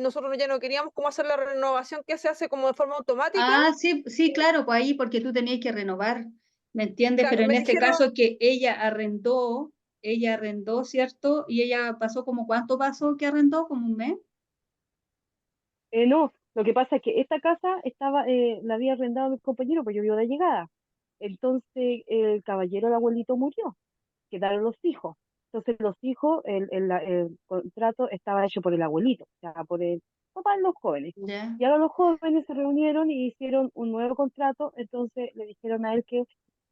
nosotros ya no queríamos cómo hacer la renovación que se hace como de forma automática. sí, sí, claro, pues ahí porque tú tenías que renovar, ¿me entiendes? Pero Claro, en me este dijeron, caso que ella arrendó, ¿cierto? Y ella pasó como, ¿cuánto pasó que arrendó? ¿Como un mes? no, lo que pasa es que esta casa la había arrendado mi compañero, pues yo vivo de llegada. Entonces el caballero, el abuelito murió, quedaron los hijos. Entonces los hijos, el contrato estaba hecho por el abuelito, o sea, por el papá de los jóvenes. Ya. Y ahora los jóvenes se reunieron y hicieron un nuevo contrato, entonces le dijeron a él que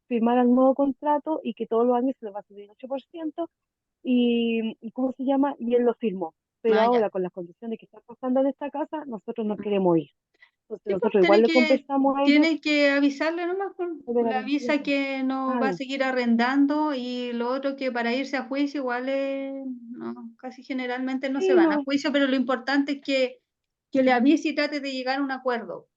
firmara el nuevo contrato y que todos los años se le va a subir el 8%, y ¿cómo se llama? Y él lo firmó. Pero Ah, ya. ahora, con las condiciones que están pasando en esta casa, nosotros no queremos ir. Entonces Sí, pues nosotros igual le conversamos a ellos tiene que avisarle nomás, pues, sobre le garantía. avisa que no Ah, va a ya. seguir arrendando y lo otro que para irse a juicio igual no, casi generalmente no se Sí, van a no, juicio, pero lo importante es que le avise y trate de llegar a un acuerdo.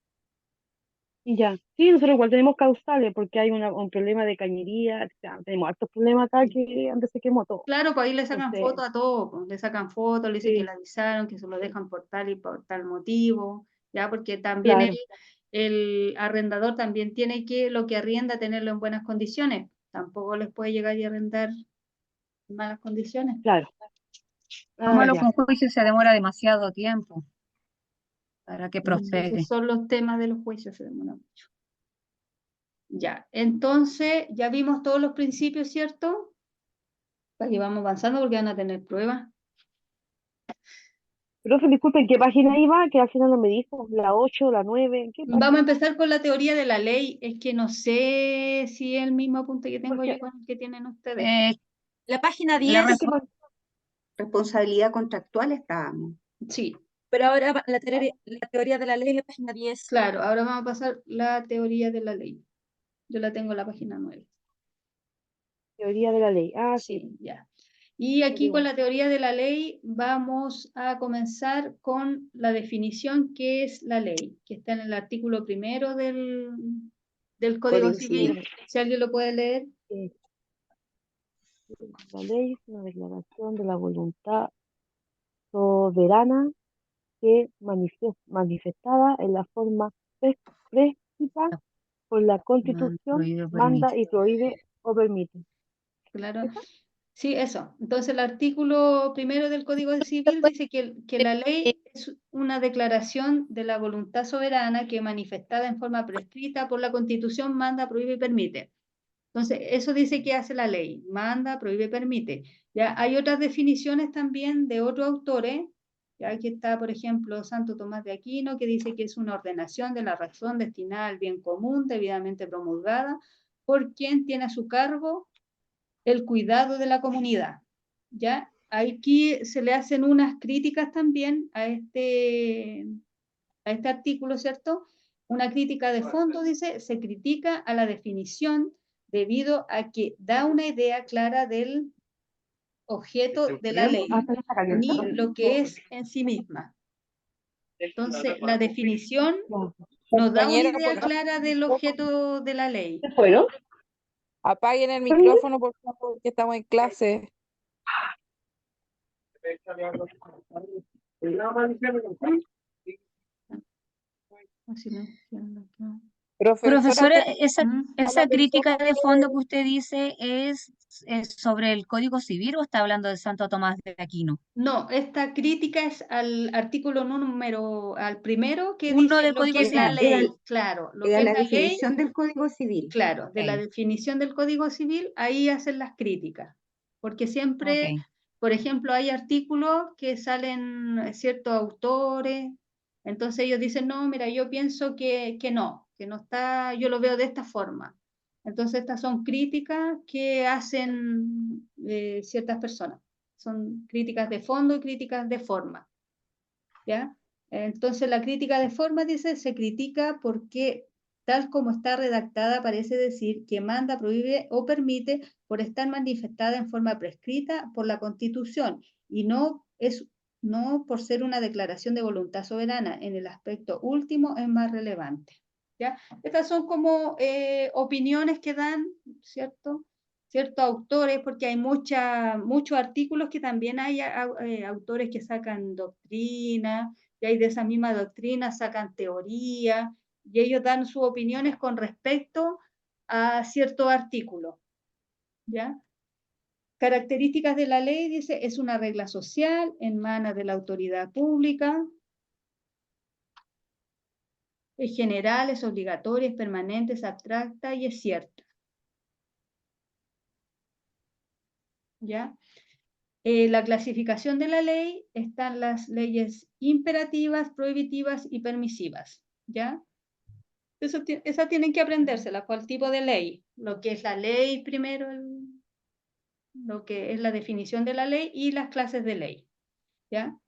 y ya. Sí, nosotros igual tenemos causales porque hay un problema de cañería, o sea, tenemos hartos problemas acá que antes se quemó todo. Claro, pues ahí le sacan Entonces, fotos a todo, pues, le sacan fotos, le dicen que sí, le avisaron, que se lo dejan por tal y por tal motivo, ya, porque también claro, el arrendador también tiene que lo que arrienda tenerlo en buenas condiciones. Tampoco les puede llegar y arrendar en malas condiciones. claro. Lo Ah, malo ya. con juicio se demora demasiado tiempo para que prospere. Esos son los temas de los juicios, se demoran mucho. Ya, entonces ya vimos todos los principios, ¿cierto? Para que vamos avanzando porque van a tener pruebas. Profe, disculpe, ¿en qué página iba? Que al final no me dijo. ¿La 8, la 9? ¿En qué Vamos a página? empezar con la teoría de la ley. Es que no sé si es el mismo apunte que tengo yo Porque, con el que tienen ustedes. La página La 10, porque Responsabilidad contractual estábamos. Sí, pero ahora la teoría de la ley es la página 10. claro. Ahora vamos a pasar la teoría de la ley. Yo la tengo en la página 9. teoría de la ley. Ah, sí. Sí, ya. Y aquí con la teoría de la ley vamos a comenzar con la definición que es la ley, que está en el artículo primero del Código Código Civil. Civil. Si alguien lo puede leer. Eh, La ley es una declaración de la voluntad soberana que manifestada en la forma prescrita por la Constitución, prohíbe o manda permite. y prohíbe o permite. Claro. ¿Esa? Sí, eso. Entonces el artículo primero del Código Civil dice que la ley es una declaración de la voluntad soberana que manifestada en forma prescrita por la Constitución manda, prohíbe y permite. Entonces, eso dice que hace la ley, manda, prohíbe, permite. Ya hay otras definiciones también de otros autores. Ya aquí está, por ejemplo, Santo Tomás de Aquino, que dice que es una ordenación de la razón destinada al bien común, debidamente promulgada, por quien tiene a su cargo el cuidado de la comunidad. ¿Ya? Aquí se le hacen unas críticas también a este artículo, ¿cierto? Una crítica de fondo, dice, se critica a la definición debido a que da una idea clara del objeto de la ley, ni lo que es en sí misma. Entonces, la definición nos da una Compañera, idea clara del objeto de la ley. ¿Se fueron? apaguen el micrófono, por favor, que estamos en clase. Profesora, que esa crítica de fondo que usted dice es sobre el Código Civil o está hablando de Santo Tomás de Aquino? No, esta crítica es al artículo al primero que Uno dice del lo que Código es la Civil. ley, claro, lo que Era es la la ley, definición del Código Civil. claro, de la Ok, definición del Código Civil, ahí hacen las críticas, porque siempre, ok. por ejemplo, hay artículos que salen ciertos autores, entonces ellos dicen, no, mira, yo pienso que no está, yo lo veo de esta forma. Entonces estas son críticas que hacen ciertas personas, son críticas de fondo y críticas de forma, ¿ya? Entonces la crítica de forma, dice, se critica porque tal como está redactada parece decir que manda, prohíbe o permite por estar manifestada en forma prescrita por la Constitución y no por ser una declaración de voluntad soberana. En el aspecto último es más relevante. ¿Ya? Estas son como opiniones que dan, ¿cierto? Ciertos autores, porque hay muchos artículos que también hay autores que sacan doctrina, y hay de esa misma doctrina sacan teoría, y ellos dan sus opiniones con respecto a cierto artículo. ¿Ya? Características de la ley, dice, es una regla social en manos de la autoridad pública, es general, es obligatoria, es permanente, es abstracta y es cierta. ¿Ya? La clasificación de la ley están las leyes imperativas, prohibitivas y permisivas. ¿Ya? Esa tienen que aprendérsela, cuál tipo de ley. Lo que es la ley primero, lo que es la definición de la ley y las clases de ley. ¿Ya?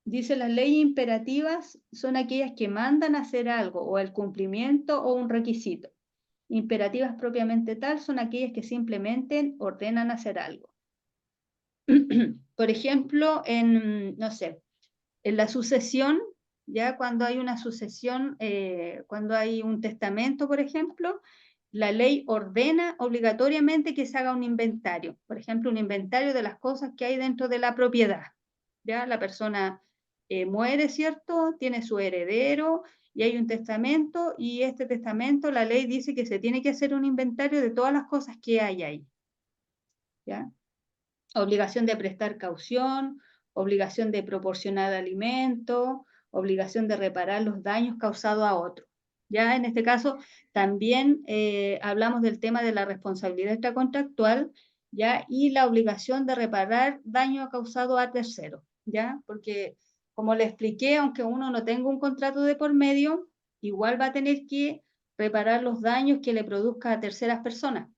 Dice, las leyes imperativas son aquellas que mandan hacer algo o el cumplimiento o un requisito. Imperativas propiamente tal son aquellas que simplemente ordenan hacer algo. Por ejemplo, no sé, en la sucesión, ya cuando hay una sucesión, cuando hay un testamento, por ejemplo, la ley ordena obligatoriamente que se haga un inventario. Por ejemplo, un inventario de las cosas que hay dentro de la propiedad. Ya la persona muere, ¿cierto? Tiene su heredero y hay un testamento y este testamento, la ley dice que se tiene que hacer un inventario de todas las cosas que hay ahí. ¿Ya? Obligación de prestar caución, obligación de proporcionar alimento, obligación de reparar los daños causados a otro. Ya en este caso también hablamos del tema de la responsabilidad extracontractual, ya, y la obligación de reparar daño causado a terceros, ya, porque como le expliqué, aunque uno no tenga un contrato de por medio, igual va a tener que reparar los daños que le produzca a terceras personas,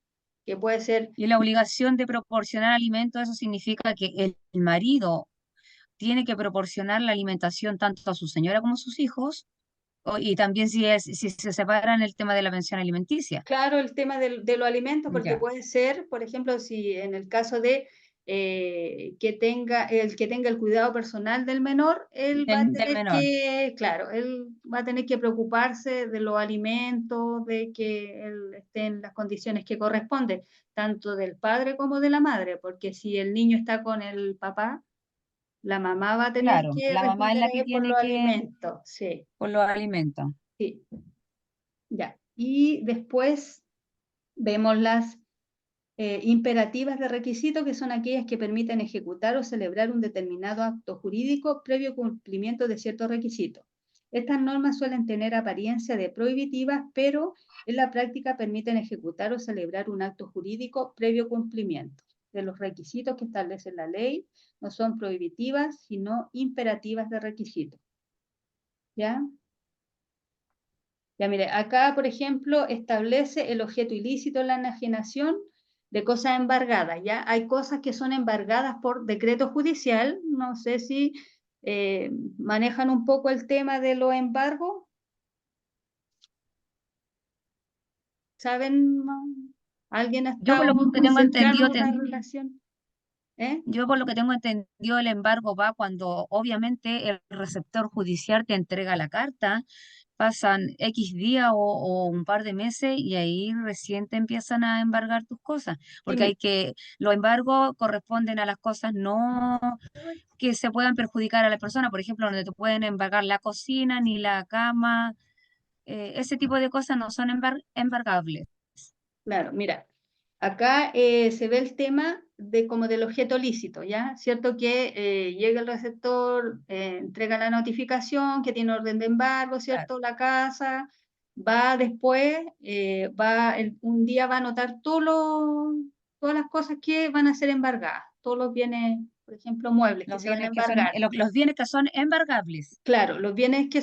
que puede ser, Y la obligación de proporcionar alimento, eso significa que el marido tiene que proporcionar la alimentación tanto a su señora como a sus hijos, y también si se separan el tema de la pensión alimenticia. claro, el tema de los alimentos, porque Ya. puede ser, por ejemplo, si en el caso de que tenga el cuidado personal del menor, él va a Del tener menor. que, claro, él va a tener que preocuparse de los alimentos, de que él esté en las condiciones que corresponden, tanto del padre como de la madre, porque si el niño está con el papá, la mamá va a tener Claro, que la mamá es responder la a que él por tiene los que, alimentos, sí, por los alimentos. sí, ya. Y después vemos las imperativas de requisito, que son aquellas que permiten ejecutar o celebrar un determinado acto jurídico previo cumplimiento de ciertos requisitos. Estas normas suelen tener apariencia de prohibitivas, pero en la práctica permiten ejecutar o celebrar un acto jurídico previo cumplimiento de los requisitos que establece la ley. No son prohibitivas, sino imperativas de requisito. ¿Ya? Ya mire, acá, por ejemplo, establece el objeto ilícito en la enajenación de cosas embargadas, ¿ya? Hay cosas que son embargadas por decreto judicial, no sé si manejan un poco el tema de los embargos, ¿saben? ¿Alguien ha Yo por estado lo que muy tengo cercano entendido, a una relación? ¿Eh? yo por lo que tengo entendido, el embargo va cuando obviamente el receptor judicial te entrega la carta, pasan X días o un par de meses y ahí recién te empiezan a embargar tus cosas, Sí, porque los embargos corresponden a las cosas no que se puedan perjudicar a la persona, por ejemplo, donde te pueden embargar la cocina ni la cama, ese tipo de cosas no son embargables. claro, mira, acá se ve el tema de como del objeto lícito, ¿ya? Cierto que llega el receptor, entrega la notificación que tiene orden de embargo, Claro. ¿cierto? La casa, va después, un día va a anotar todas las cosas que van a ser embargadas, todos los bienes, por ejemplo, muebles que Los se van a bienes que son, embargar. los bienes que son embargables. Claro, los bienes que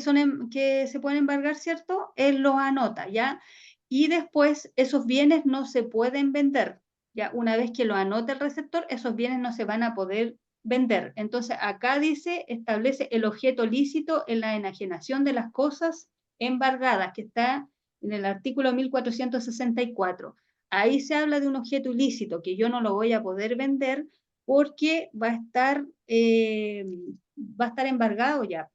que se pueden embargar, ¿cierto? Él los anota, ¿ya? Y después esos bienes no se pueden vender, ¿ya? Una vez que lo anota el receptor, esos bienes no se van a poder vender. Entonces, acá dice, establece el objeto lícito en la enajenación de las cosas embargadas, que está en el artículo 1464. Ahí se habla de un objeto ilícito que yo no lo voy a poder vender porque va a estar embargado ya.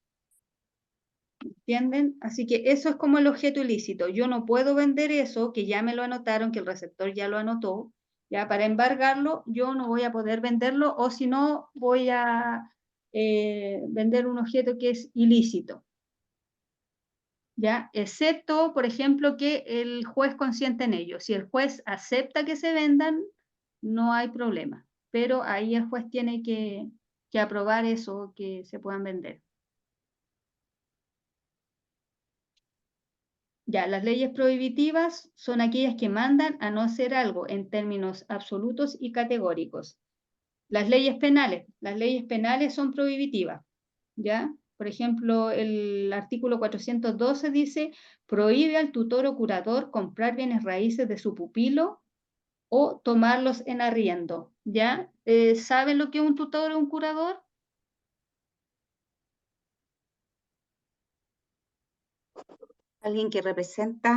¿Entienden? Así que eso es como el objeto ilícito. Yo no puedo vender eso, que ya me lo anotaron, que el receptor ya lo anotó, ya para embargarlo, yo no voy a poder venderlo o si no, voy a vender un objeto que es ilícito. ¿Ya? Excepto, por ejemplo, que el juez consiente en ello. Si el juez acepta que se vendan, no hay problema. Pero ahí el juez tiene que aprobar eso, que se puedan vender. Ya, las leyes prohibitivas son aquellas que mandan a no hacer algo en términos absolutos y categóricos. Las leyes penales son prohibitivas, ¿ya? Por ejemplo, el artículo 412 dice, prohíbe al tutor o curador comprar bienes raíces de su pupilo o tomarlos en arriendo, ¿ya? ¿Saben lo que es un tutor o un curador? Alguien que representa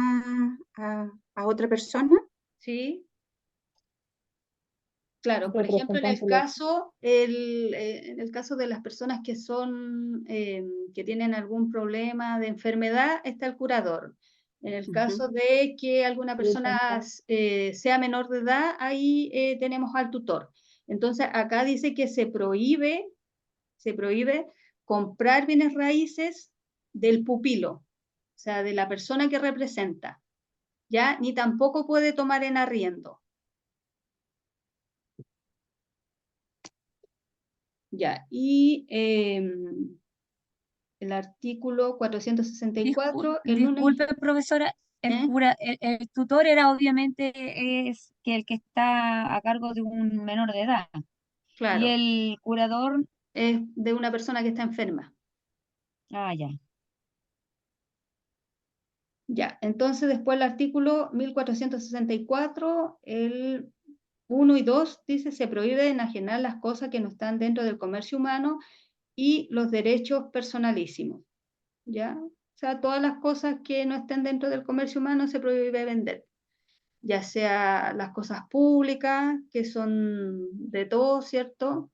a otra persona. Sí. Claro, por ejemplo, en el caso de las personas que son, que tienen algún problema de enfermedad, está el curador. En el caso de que alguna persona sea menor de edad, ahí tenemos al tutor. Entonces, acá dice que se prohíbe comprar bienes raíces del pupilo, o sea, de la persona que representa, ¿ya? Ni tampoco puede tomar en arriendo. Ya, y el artículo 464, el Disculpe, profesora, ¿eh? el tutor era obviamente es que el que está a cargo de un menor de edad. Y Claro, el curador, es de una persona que está enferma. Ah, ya. Ya, entonces después el artículo 1464, el 1 y 2 dice, se prohíbe enajenar las cosas que no están dentro del comercio humano y los derechos personalísimos, ¿ya? O sea, todas las cosas que no estén dentro del comercio humano se prohíbe vender, ya sea las cosas públicas, que son de todos, ¿cierto?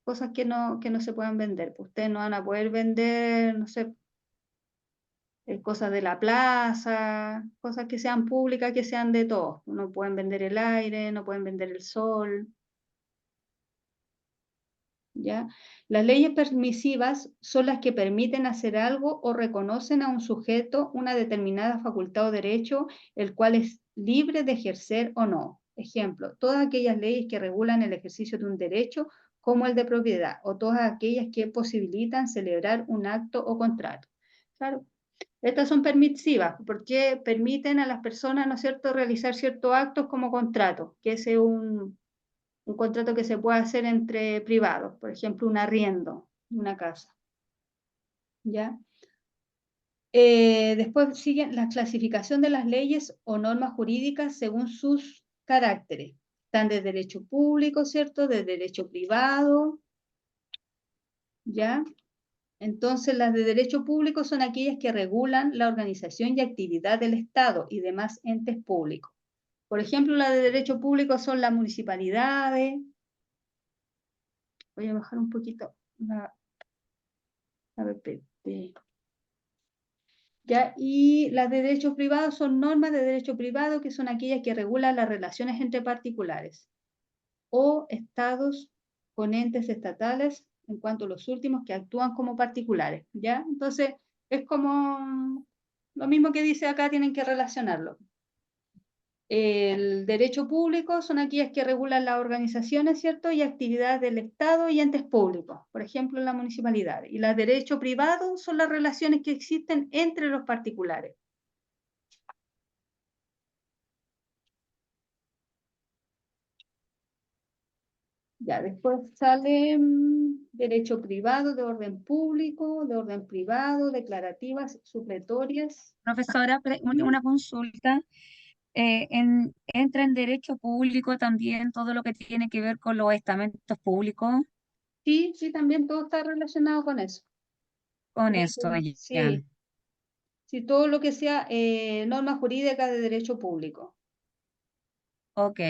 Cosas que no se puedan vender. Pues ustedes no van a poder vender, no sé, cosas de la plaza, cosas que sean públicas, que sean de todos. No pueden vender el aire, no pueden vender el sol, ¿ya? Las leyes permisivas son las que permiten hacer algo o reconocen a un sujeto una determinada facultad o derecho, el cual es libre de ejercer o no. Ejemplo, todas aquellas leyes que regulan el ejercicio de un derecho, como el de propiedad, o todas aquellas que posibilitan celebrar un acto o contrato. Claro, estas son permisivas porque permiten a las personas, ¿no es cierto?, realizar ciertos actos como contrato, que es un contrato que se puede hacer entre privados, por ejemplo, un arriendo de una casa. ¿Ya? Después sigue la clasificación de las leyes o normas jurídicas según sus caracteres. Están de derecho público, ¿cierto?, de derecho privado, ¿ya? Entonces, las de derecho público son aquellas que regulan la organización y actividad del Estado y demás entes públicos. Por ejemplo, las de derecho público son las municipalidades. Voy a bajar un poquito la BPP. ¿Ya? Y las de derecho privado son normas de derecho privado, que son aquellas que regulan las relaciones entre particulares o estados con entes estatales, en cuanto a los últimos que actúan como particulares, ¿ya? Entonces, es como lo mismo que dice acá, tienen que relacionarlo. El derecho público son aquellas que regulan las organizaciones, ¿cierto? Y actividades del Estado y entes públicos, por ejemplo, en la municipalidad. Y las de derecho privado son las relaciones que existen entre los particulares. Ya, después sale derecho privado, de orden público, de orden privado, declarativas, supletorias. Profesora, una consulta. ¿Entra en derecho público también todo lo que tiene que ver con los estamentos públicos? Sí, sí, también todo está relacionado con eso. Con eso, ya. Sí, sí, todo lo que sea norma jurídica de derecho público. Ok.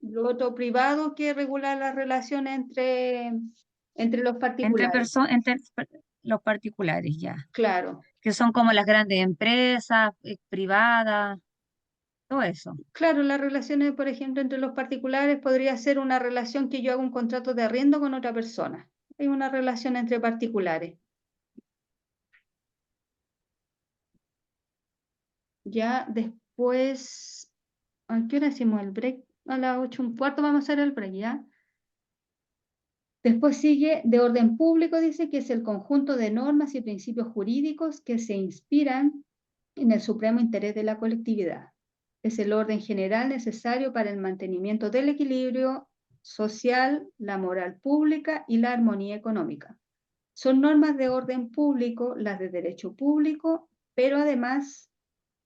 Lo otro privado que regula las relaciones entre los particulares. Entre los particulares, ya. Claro. Que son como las grandes empresas, privadas, todo eso. Claro, las relaciones, por ejemplo, entre los particulares podría ser una relación que yo hago un contrato de arriendo con otra persona. Hay una relación entre particulares. Ya después, ¿a qué hora hicimos el break? A las 8:15 vamos a hacer el break, ¿ya? Después sigue de orden público, dice que es el conjunto de normas y principios jurídicos que se inspiran en el supremo interés de la colectividad. Es el orden general necesario para el mantenimiento del equilibrio social, la moral pública y la armonía económica. Son normas de orden público, las de derecho público, pero además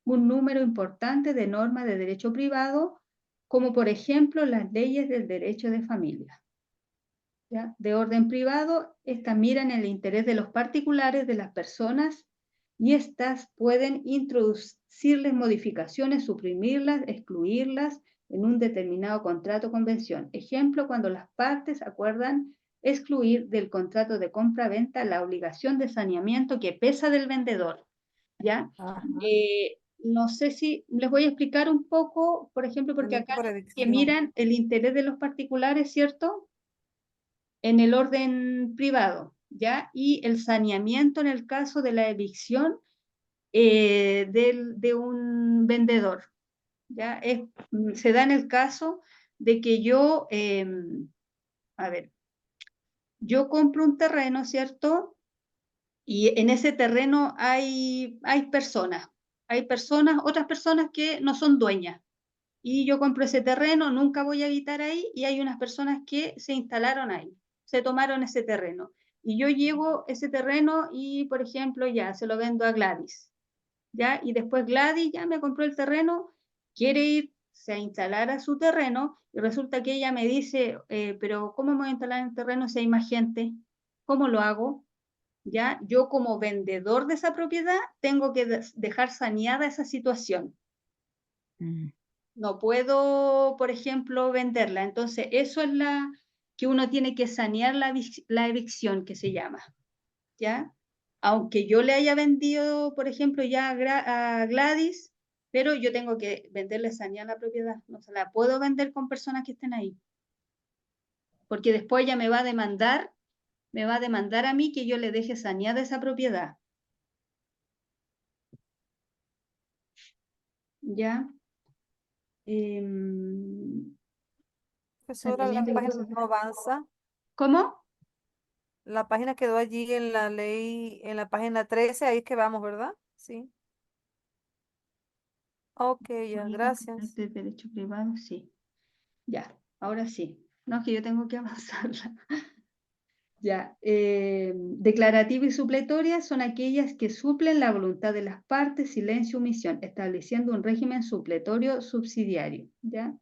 un número importante de normas de derecho privado, como por ejemplo las leyes del derecho de familia. ¿Ya? De orden privado, estas miran el interés de los particulares, de las personas, y estas pueden introducirles modificaciones, suprimirlas, excluirlas en un determinado contrato o convención. Ejemplo, cuando las partes acuerdan excluir del contrato de compra-venta la obligación de saneamiento que pesa del vendedor. ¿Ya? No sé si les voy a explicar un poco, por ejemplo, porque acá que miran el interés de los particulares, ¿cierto? En el orden privado, ¿ya? Y el saneamiento en el caso de la evicción de un vendedor, ¿ya? Se da en el caso de que yo, a ver, yo compro un terreno, ¿cierto? Y en ese terreno hay personas, otras personas que no son dueñas. Y yo compro ese terreno, nunca voy a habitar ahí, y hay unas personas que se instalaron ahí, se tomaron ese terreno. y yo llevo ese terreno y, por ejemplo, ya se lo vendo a Gladys, ¿ya? Y después Gladys ya me compró el terreno, quiere irse a instalar a su terreno y resulta que ella me dice, pero ¿cómo me voy a instalar en el terreno si hay más gente? ¿Cómo lo hago? ¿Ya? Yo como vendedor de esa propiedad tengo que dejar saneada esa situación. No puedo, por ejemplo, venderla. Entonces, eso es la que uno tiene que sanear la evicción, que se llama, ¿ya? Aunque yo le haya vendido, por ejemplo, ya a Gladys, pero yo tengo que venderle sanear la propiedad. No se la puedo vender con personas que estén ahí. Porque después ella me va a demandar a mí que yo le deje saneada esa propiedad. ¿Ya? Profesora, la saneamiento de página cosas. no avanza. ¿Cómo? La página quedó allí en la ley, en la página 13, ahí es que vamos, ¿verdad? Sí. Ok, ya, gracias. De derecho privado, sí. Ya, ahora sí. No, es que yo tengo que avanzarla. Ya. Declarativa y supletoria son aquellas que suplen la voluntad de las partes, silencio, omisión, estableciendo un régimen supletorio subsidiario. ¿Ya?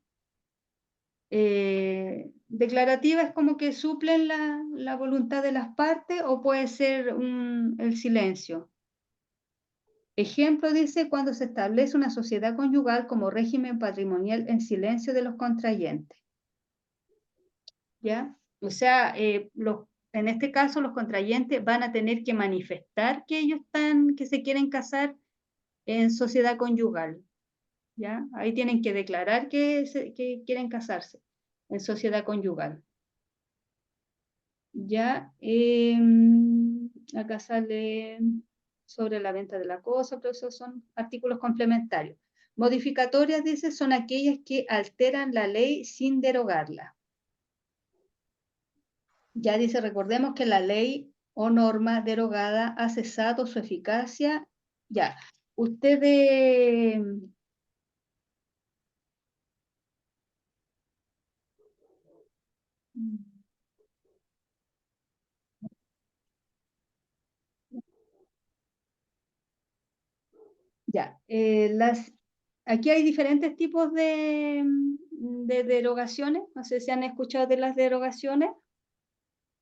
Declarativa es como que suplen la voluntad de las partes o puede ser el silencio. Ejemplo dice cuando se establece una sociedad conyugal como régimen patrimonial en silencio de los contrayentes. ¿Ya? O sea, en este caso los contrayentes van a tener que manifestar que ellos que se quieren casar en sociedad conyugal. ¿Ya? Ahí tienen que declarar que quieren casarse en sociedad conyugal. Ya, acá sale sobre la venta de la cosa, pero esos son artículos complementarios. Modificatorias, dice, son aquellas que alteran la ley sin derogarla. Ya dice, recordemos que la ley o norma derogada ha cesado su eficacia. Ya, ustedes... Ya, aquí hay diferentes tipos de derogaciones. No sé si han escuchado de las derogaciones.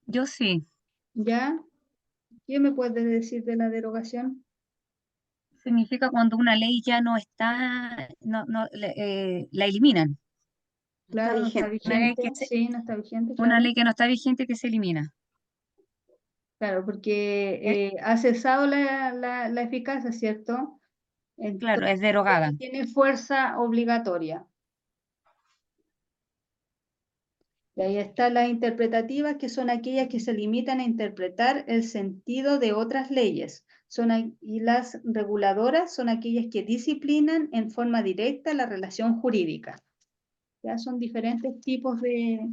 Yo sí. ¿Ya? ¿Qué me puedes decir de la derogación? Significa cuando una ley ya no está, la eliminan. Claro, no está Una ley vigente. que Sí, no está vigente, una claro. ley que no está vigente que se elimina. Claro, porque ha cesado la eficacia, ¿cierto? Claro, es Entonces, derogada. tiene fuerza obligatoria. Y ahí están las interpretativas, que son aquellas que se limitan a interpretar el sentido de otras leyes. Y las reguladoras son aquellas que disciplinan en forma directa la relación jurídica. Ya son diferentes tipos de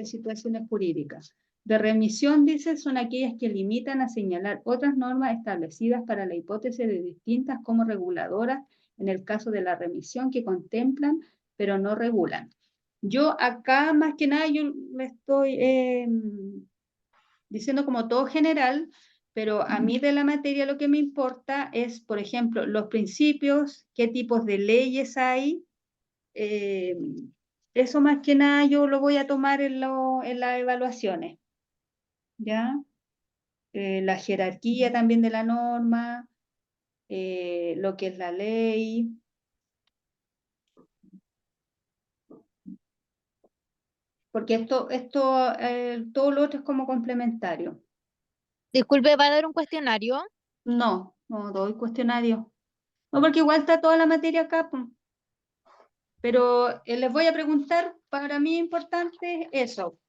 situaciones jurídicas. De remisión, dice, son aquellas que limitan a señalar otras normas establecidas para la hipótesis de distintas como reguladoras en el caso de la remisión que contemplan pero no regulan. Yo acá, más que nada, yo le estoy diciendo como todo general, pero a mí de la materia lo que me importa es, por ejemplo, los principios, qué tipos de leyes hay. Eso más que nada yo lo voy a tomar en las evaluaciones, ¿ya? La jerarquía también de la norma, lo que es la ley. Porque todo lo otro es como complementario. Disculpe, ¿va a dar un cuestionario? No, no doy cuestionario. No, porque igual está toda la materia acá, pues. Pero les voy a preguntar, para mí importante eso.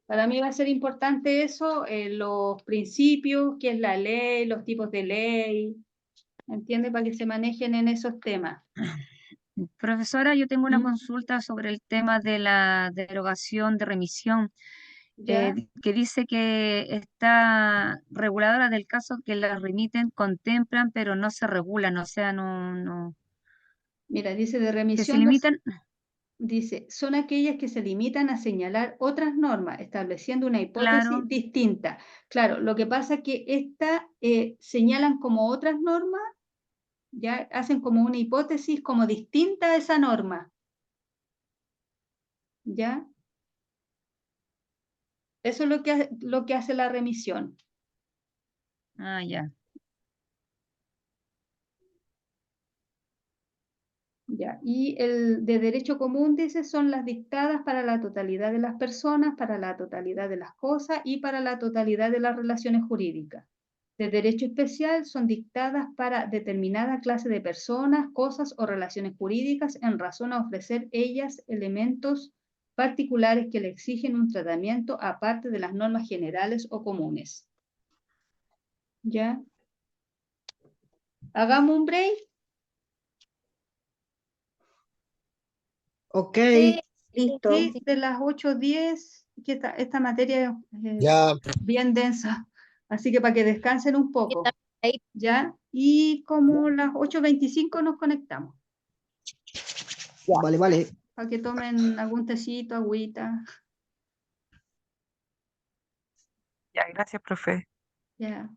Para mí va a ser importante eso, los principios, qué es la ley, los tipos de ley, ¿entiende? Para que se manejen en esos temas. Profesora, yo tengo una ¿Mm? consulta sobre el tema de la derogación de remisión, ¿Ya? que dice que está reguladora del caso que las remiten, contemplan, pero no se regulan, o sea, Mira, dice de que se remisión limitan. dice, son aquellas que se limitan a señalar otras normas, estableciendo una hipótesis Claro. distinta. Claro, lo que pasa es que estas señalan como otras normas, ya hacen como una hipótesis como distinta a esa norma. ¿Ya? Eso es lo que hace la remisión. Ah, ya. Ya, y el de derecho común, dice, son las dictadas para la totalidad de las personas, para la totalidad de las cosas y para la totalidad de las relaciones jurídicas. De derecho especial son dictadas para determinada clase de personas, cosas o relaciones jurídicas en razón a ofrecer ellas elementos particulares que le exigen un tratamiento aparte de las normas generales o comunes. ¿Ya? Hagamos un break. Ok, Sí, Listo. Sí, de las 8:10, que esta materia es Ya, bien densa, así que para que descansen un poco, ahí ¿ya? Y como las 8:25 nos conectamos, vale, vale. para que tomen algún tecito, agüita, Ya, gracias, profe. ya.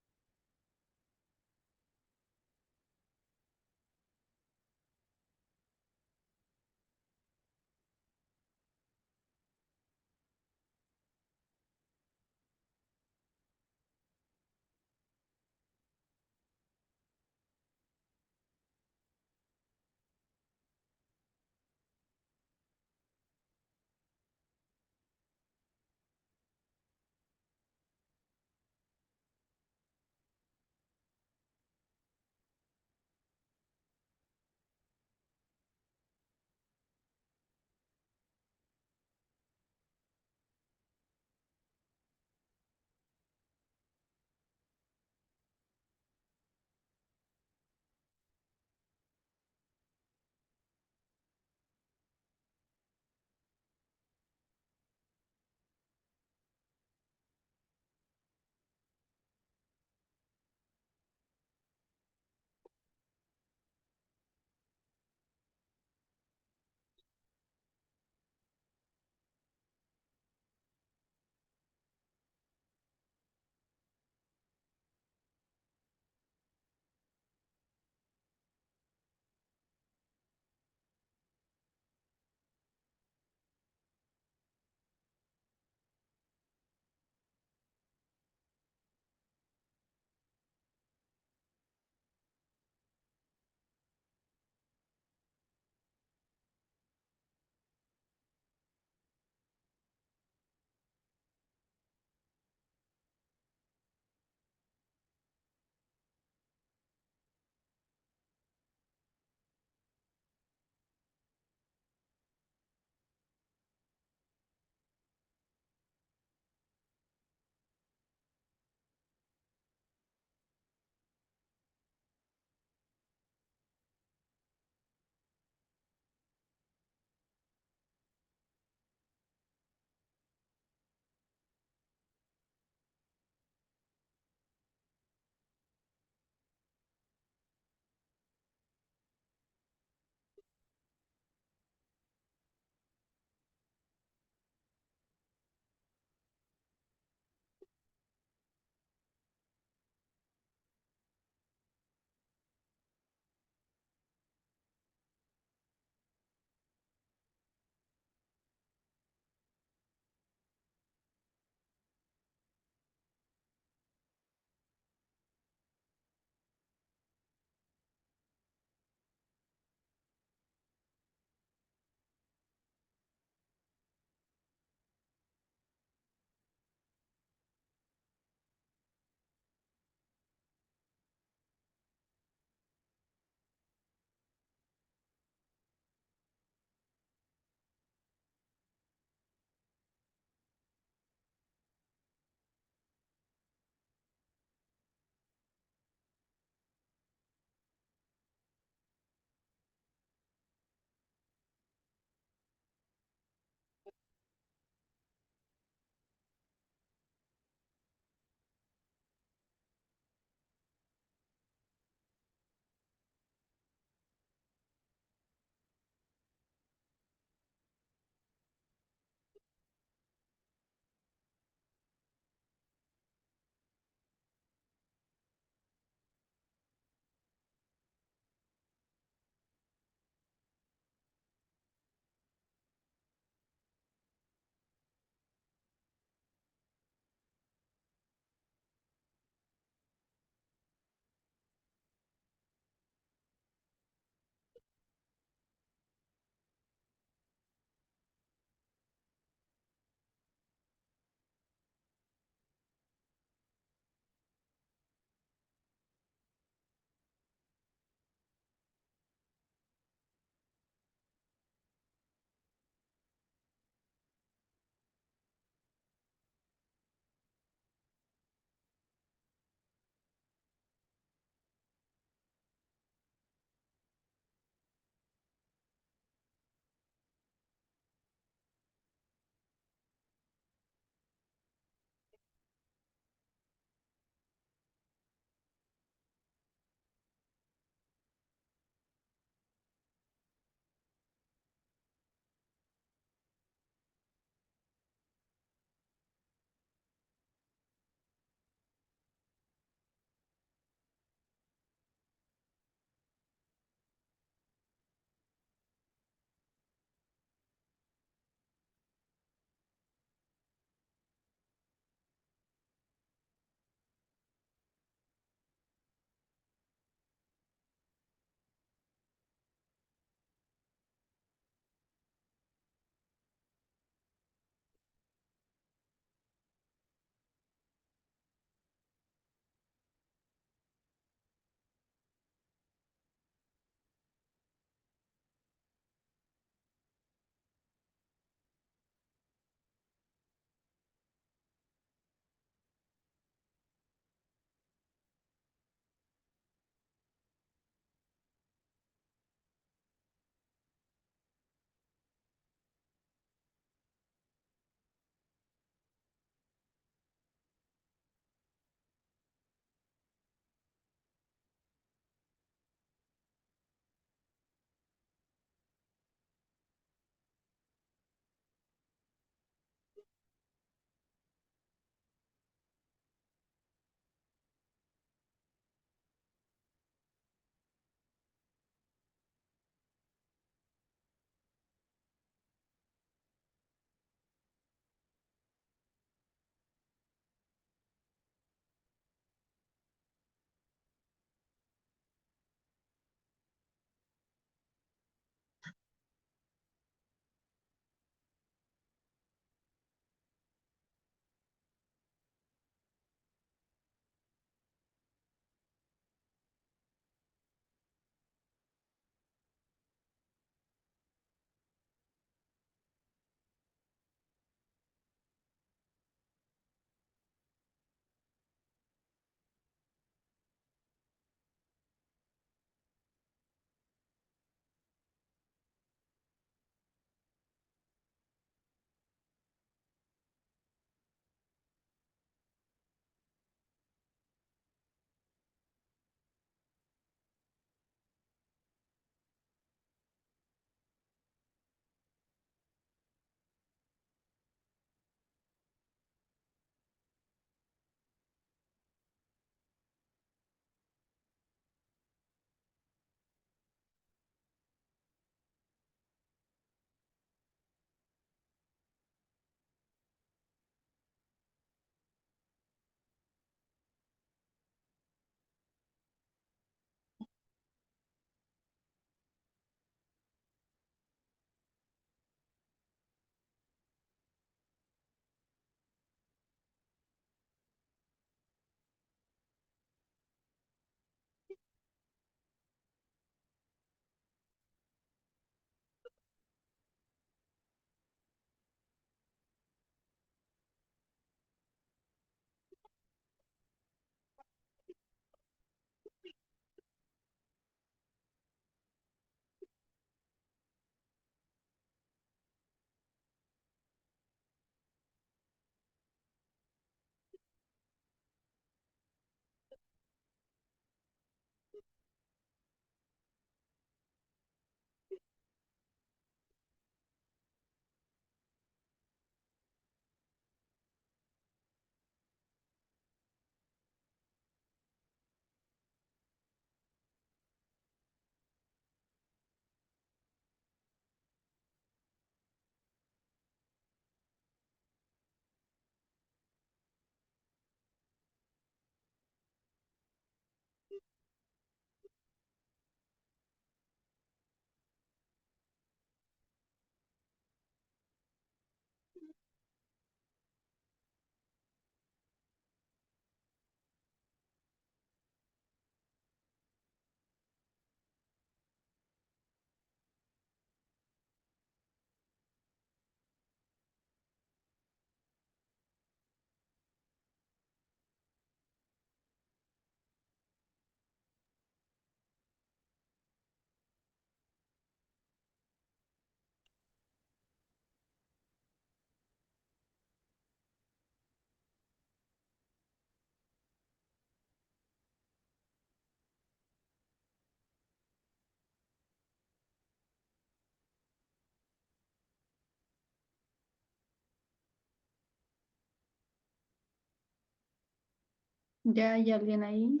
Ya hay alguien ahí.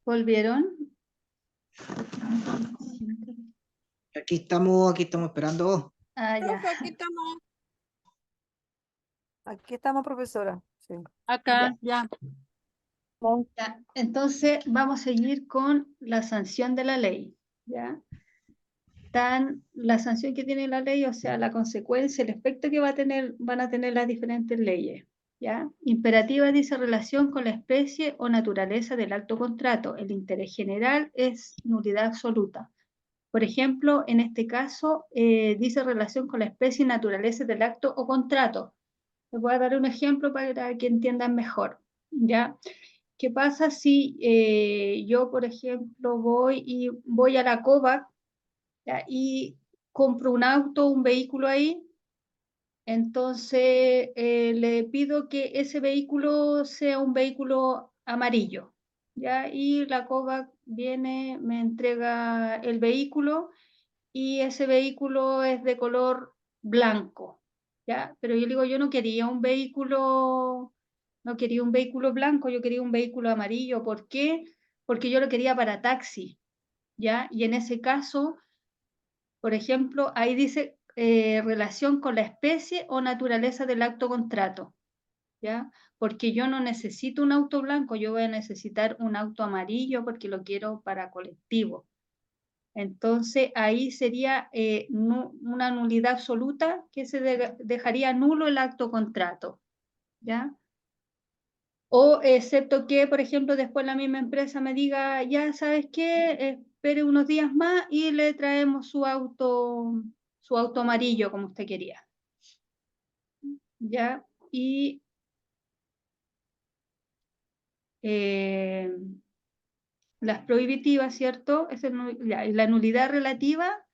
¿Volvieron? Aquí estamos esperando. Ah, ya. Profe, aquí estamos, profesora. Sí. Acá, ya. Ya, entonces vamos a seguir con la sanción de la ley, ¿ya? La sanción que tiene la ley, o sea, la consecuencia, el efecto que van a tener las diferentes leyes, ¿ya? Imperativa dice relación con la especie o naturaleza del acto contrato. El interés general es nulidad absoluta. Por ejemplo, en este caso, dice relación con la especie y naturaleza del acto o contrato. Les voy a dar un ejemplo para que entiendan mejor, ¿ya? ¿Qué pasa si yo, por ejemplo, voy a la COVAC, ¿ya? Y compro un auto, un vehículo ahí? Entonces le pido que ese vehículo sea un vehículo amarillo, ¿ya? Y la COVAC viene, me entrega el vehículo y ese vehículo es de color blanco, ¿ya? Pero yo digo, yo no quería un vehículo, no quería un vehículo blanco, yo quería un vehículo amarillo. ¿Por qué? Porque yo lo quería para taxi, ¿ya? Y en ese caso, por ejemplo, ahí dice relación con la especie o naturaleza del acto contrato, ¿ya? Porque yo no necesito un auto blanco, yo voy a necesitar un auto amarillo porque lo quiero para colectivo. Entonces ahí sería una nulidad absoluta que se dejaría nulo el acto contrato, ¿ya? O excepto que, por ejemplo, después la misma empresa me diga, ya sabes qué, espere unos días más y le traemos su auto amarillo como usted quería, ¿ya? Y eh, las prohibitivas, ¿cierto? Ya, y la nulidad relativa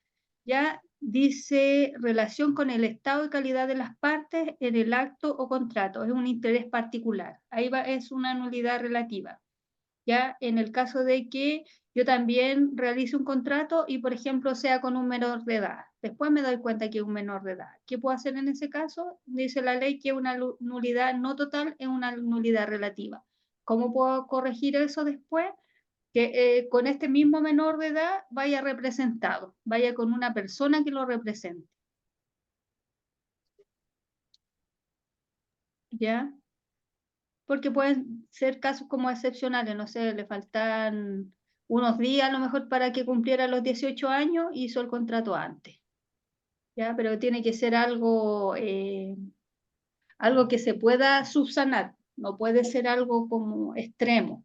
ya dice relación con el estado y calidad de las partes en el acto o contrato, es un interés particular. Ahí va, es una nulidad relativa. Ya en el caso de que yo también realice un contrato y, por ejemplo, sea con un menor de edad. Después me doy cuenta que es un menor de edad. ¿Qué puedo hacer en ese caso? Dice la ley que una nulidad no total es una nulidad relativa. ¿Cómo puedo corregir eso después? Que con este mismo menor de edad vaya representado, vaya con una persona que lo represente, ¿ya? Porque pueden ser casos como excepcionales, no sé, le faltan unos días a lo mejor para que cumpliera los 18 años y hizo el contrato antes, ¿ya? Pero tiene que ser algo que se pueda subsanar, no puede ser algo como extremo.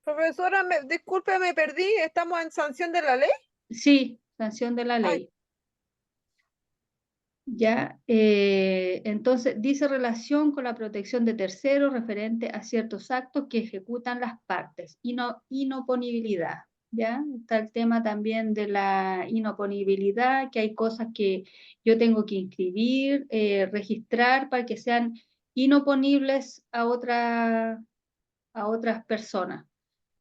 Profesora, disculpe, me perdí. ¿Estamos en sanción de la ley? Sí, sanción de la Ay, ley. ¿Ya? Entonces, dice relación con la protección de terceros referente a ciertos actos que ejecutan las partes. Inoponibilidad, ¿ya? Está el tema también de la inoponibilidad, que hay cosas que yo tengo que inscribir, registrar para que sean inoponibles a otras personas.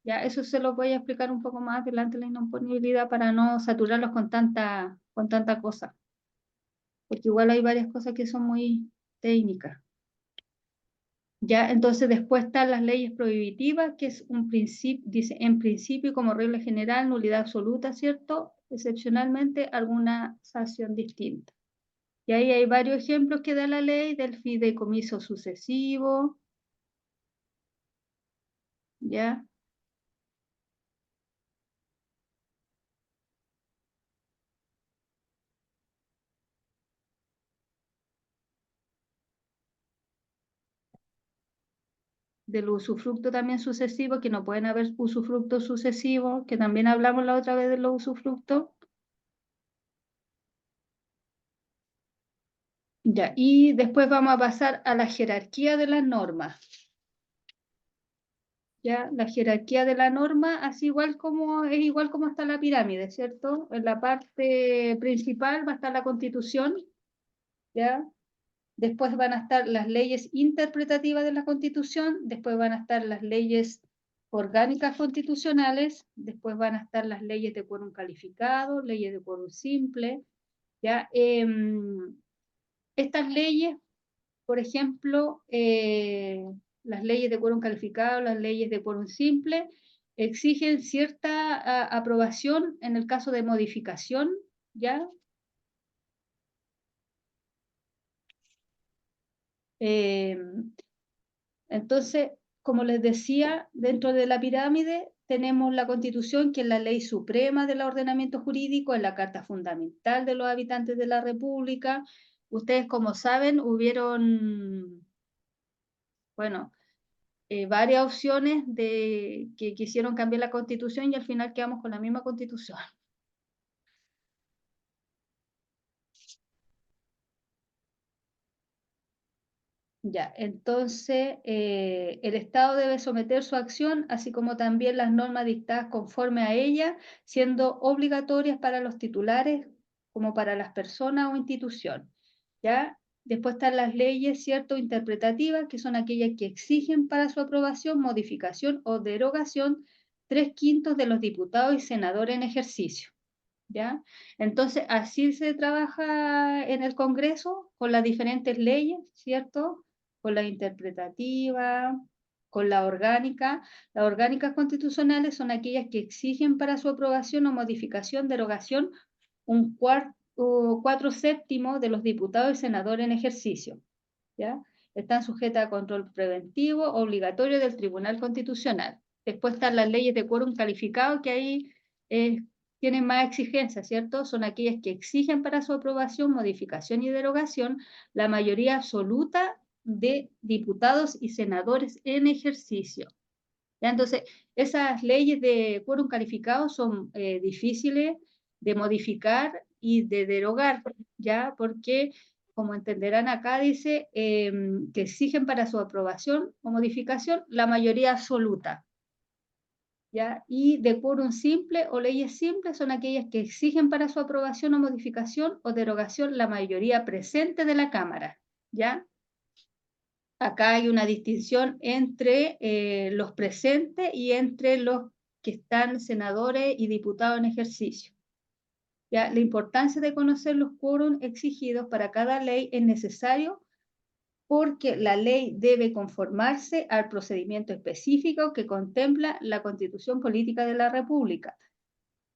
¿Ya? Eso se lo voy a explicar un poco más adelante, la inoponibilidad, para no saturarlos con tanta cosa, porque igual hay varias cosas que son muy técnicas. Ya, entonces después están las leyes prohibitivas, que es un principio, dice, en principio como regla general, nulidad absoluta, ¿cierto? Excepcionalmente alguna sanción distinta. Y ahí hay varios ejemplos que da la ley del fideicomiso sucesivo, ¿ya? Del usufructo también sucesivo, que no pueden haber usufructos sucesivos, que también hablamos la otra vez de los usufructos. Ya, y después vamos a pasar a la jerarquía de las normas. Ya, la jerarquía de la norma, así es igual como está la pirámide, ¿cierto? En la parte principal va a estar la Constitución, ¿ya? Después van a estar las leyes interpretativas de la Constitución, después van a estar las leyes orgánicas constitucionales, después van a estar las leyes de quórum calificado, leyes de quórum simple, ¿ya? Estas leyes, por ejemplo, las leyes de quórum calificado, las leyes de quórum simple, exigen cierta aprobación en el caso de modificación, ¿ya? Entonces, como les decía, dentro de la pirámide tenemos la Constitución, que es la ley suprema del ordenamiento jurídico, es la Carta Fundamental de los habitantes de la República. Ustedes, como saben, hubieron, bueno, varias opciones de que quisieron cambiar la Constitución y al final quedamos con la misma Constitución. Ya, entonces el Estado debe someter su acción, así como también las normas dictadas conforme a ella, siendo obligatorias para los titulares como para las personas o instituciones. ¿Ya? Después están las leyes, ¿cierto?, interpretativas, que son aquellas que exigen para su aprobación, modificación o derogación 3/5 de los diputados y senadores en ejercicio. ¿Ya? Entonces, así se trabaja en el Congreso con las diferentes leyes, ¿cierto? Con la interpretativa, con la orgánica. Las orgánicas constitucionales son aquellas que exigen para su aprobación o modificación, derogación, un 4/7 de los diputados y senadores en ejercicio, ¿ya? Están sujetas a control preventivo obligatorio del Tribunal Constitucional. Después están las leyes de quórum calificado, que ahí tienen más exigencias, ¿cierto? Son aquellas que exigen para su aprobación, modificación y derogación la mayoría absoluta de diputados y senadores en ejercicio. ¿Ya? Entonces, esas leyes de quórum calificado son difíciles de modificar y de derogar, ¿ya? Porque, como entenderán acá, dice que exigen para su aprobación o modificación la mayoría absoluta, ¿ya? Y de quórum simple o leyes simples son aquellas que exigen para su aprobación o modificación o derogación la mayoría presente de la Cámara, ¿ya? Acá hay una distinción entre los presentes y entre los que están senadores y diputados en ejercicio. ¿Ya? La importancia de conocer los quórum exigidos para cada ley es necesario porque la ley debe conformarse al procedimiento específico que contempla la Constitución Política de la República.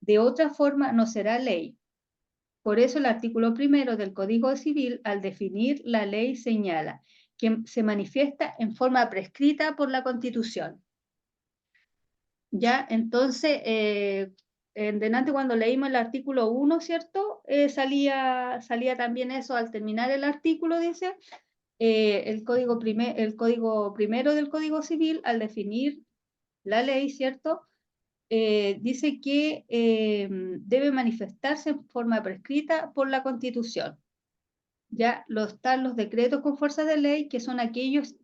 De otra forma, no será ley. Por eso el artículo 1 del Código Civil, al definir la ley, señala que se manifiesta en forma prescrita por la Constitución. Ya, entonces, en delante cuando leímos el artículo 1, ¿cierto? Salía también eso al terminar el artículo, dice, el código primero del Código Civil, al definir la ley, ¿cierto? Dice que debe manifestarse en forma prescrita por la Constitución. Ya están los decretos con fuerza de ley, que son aquellos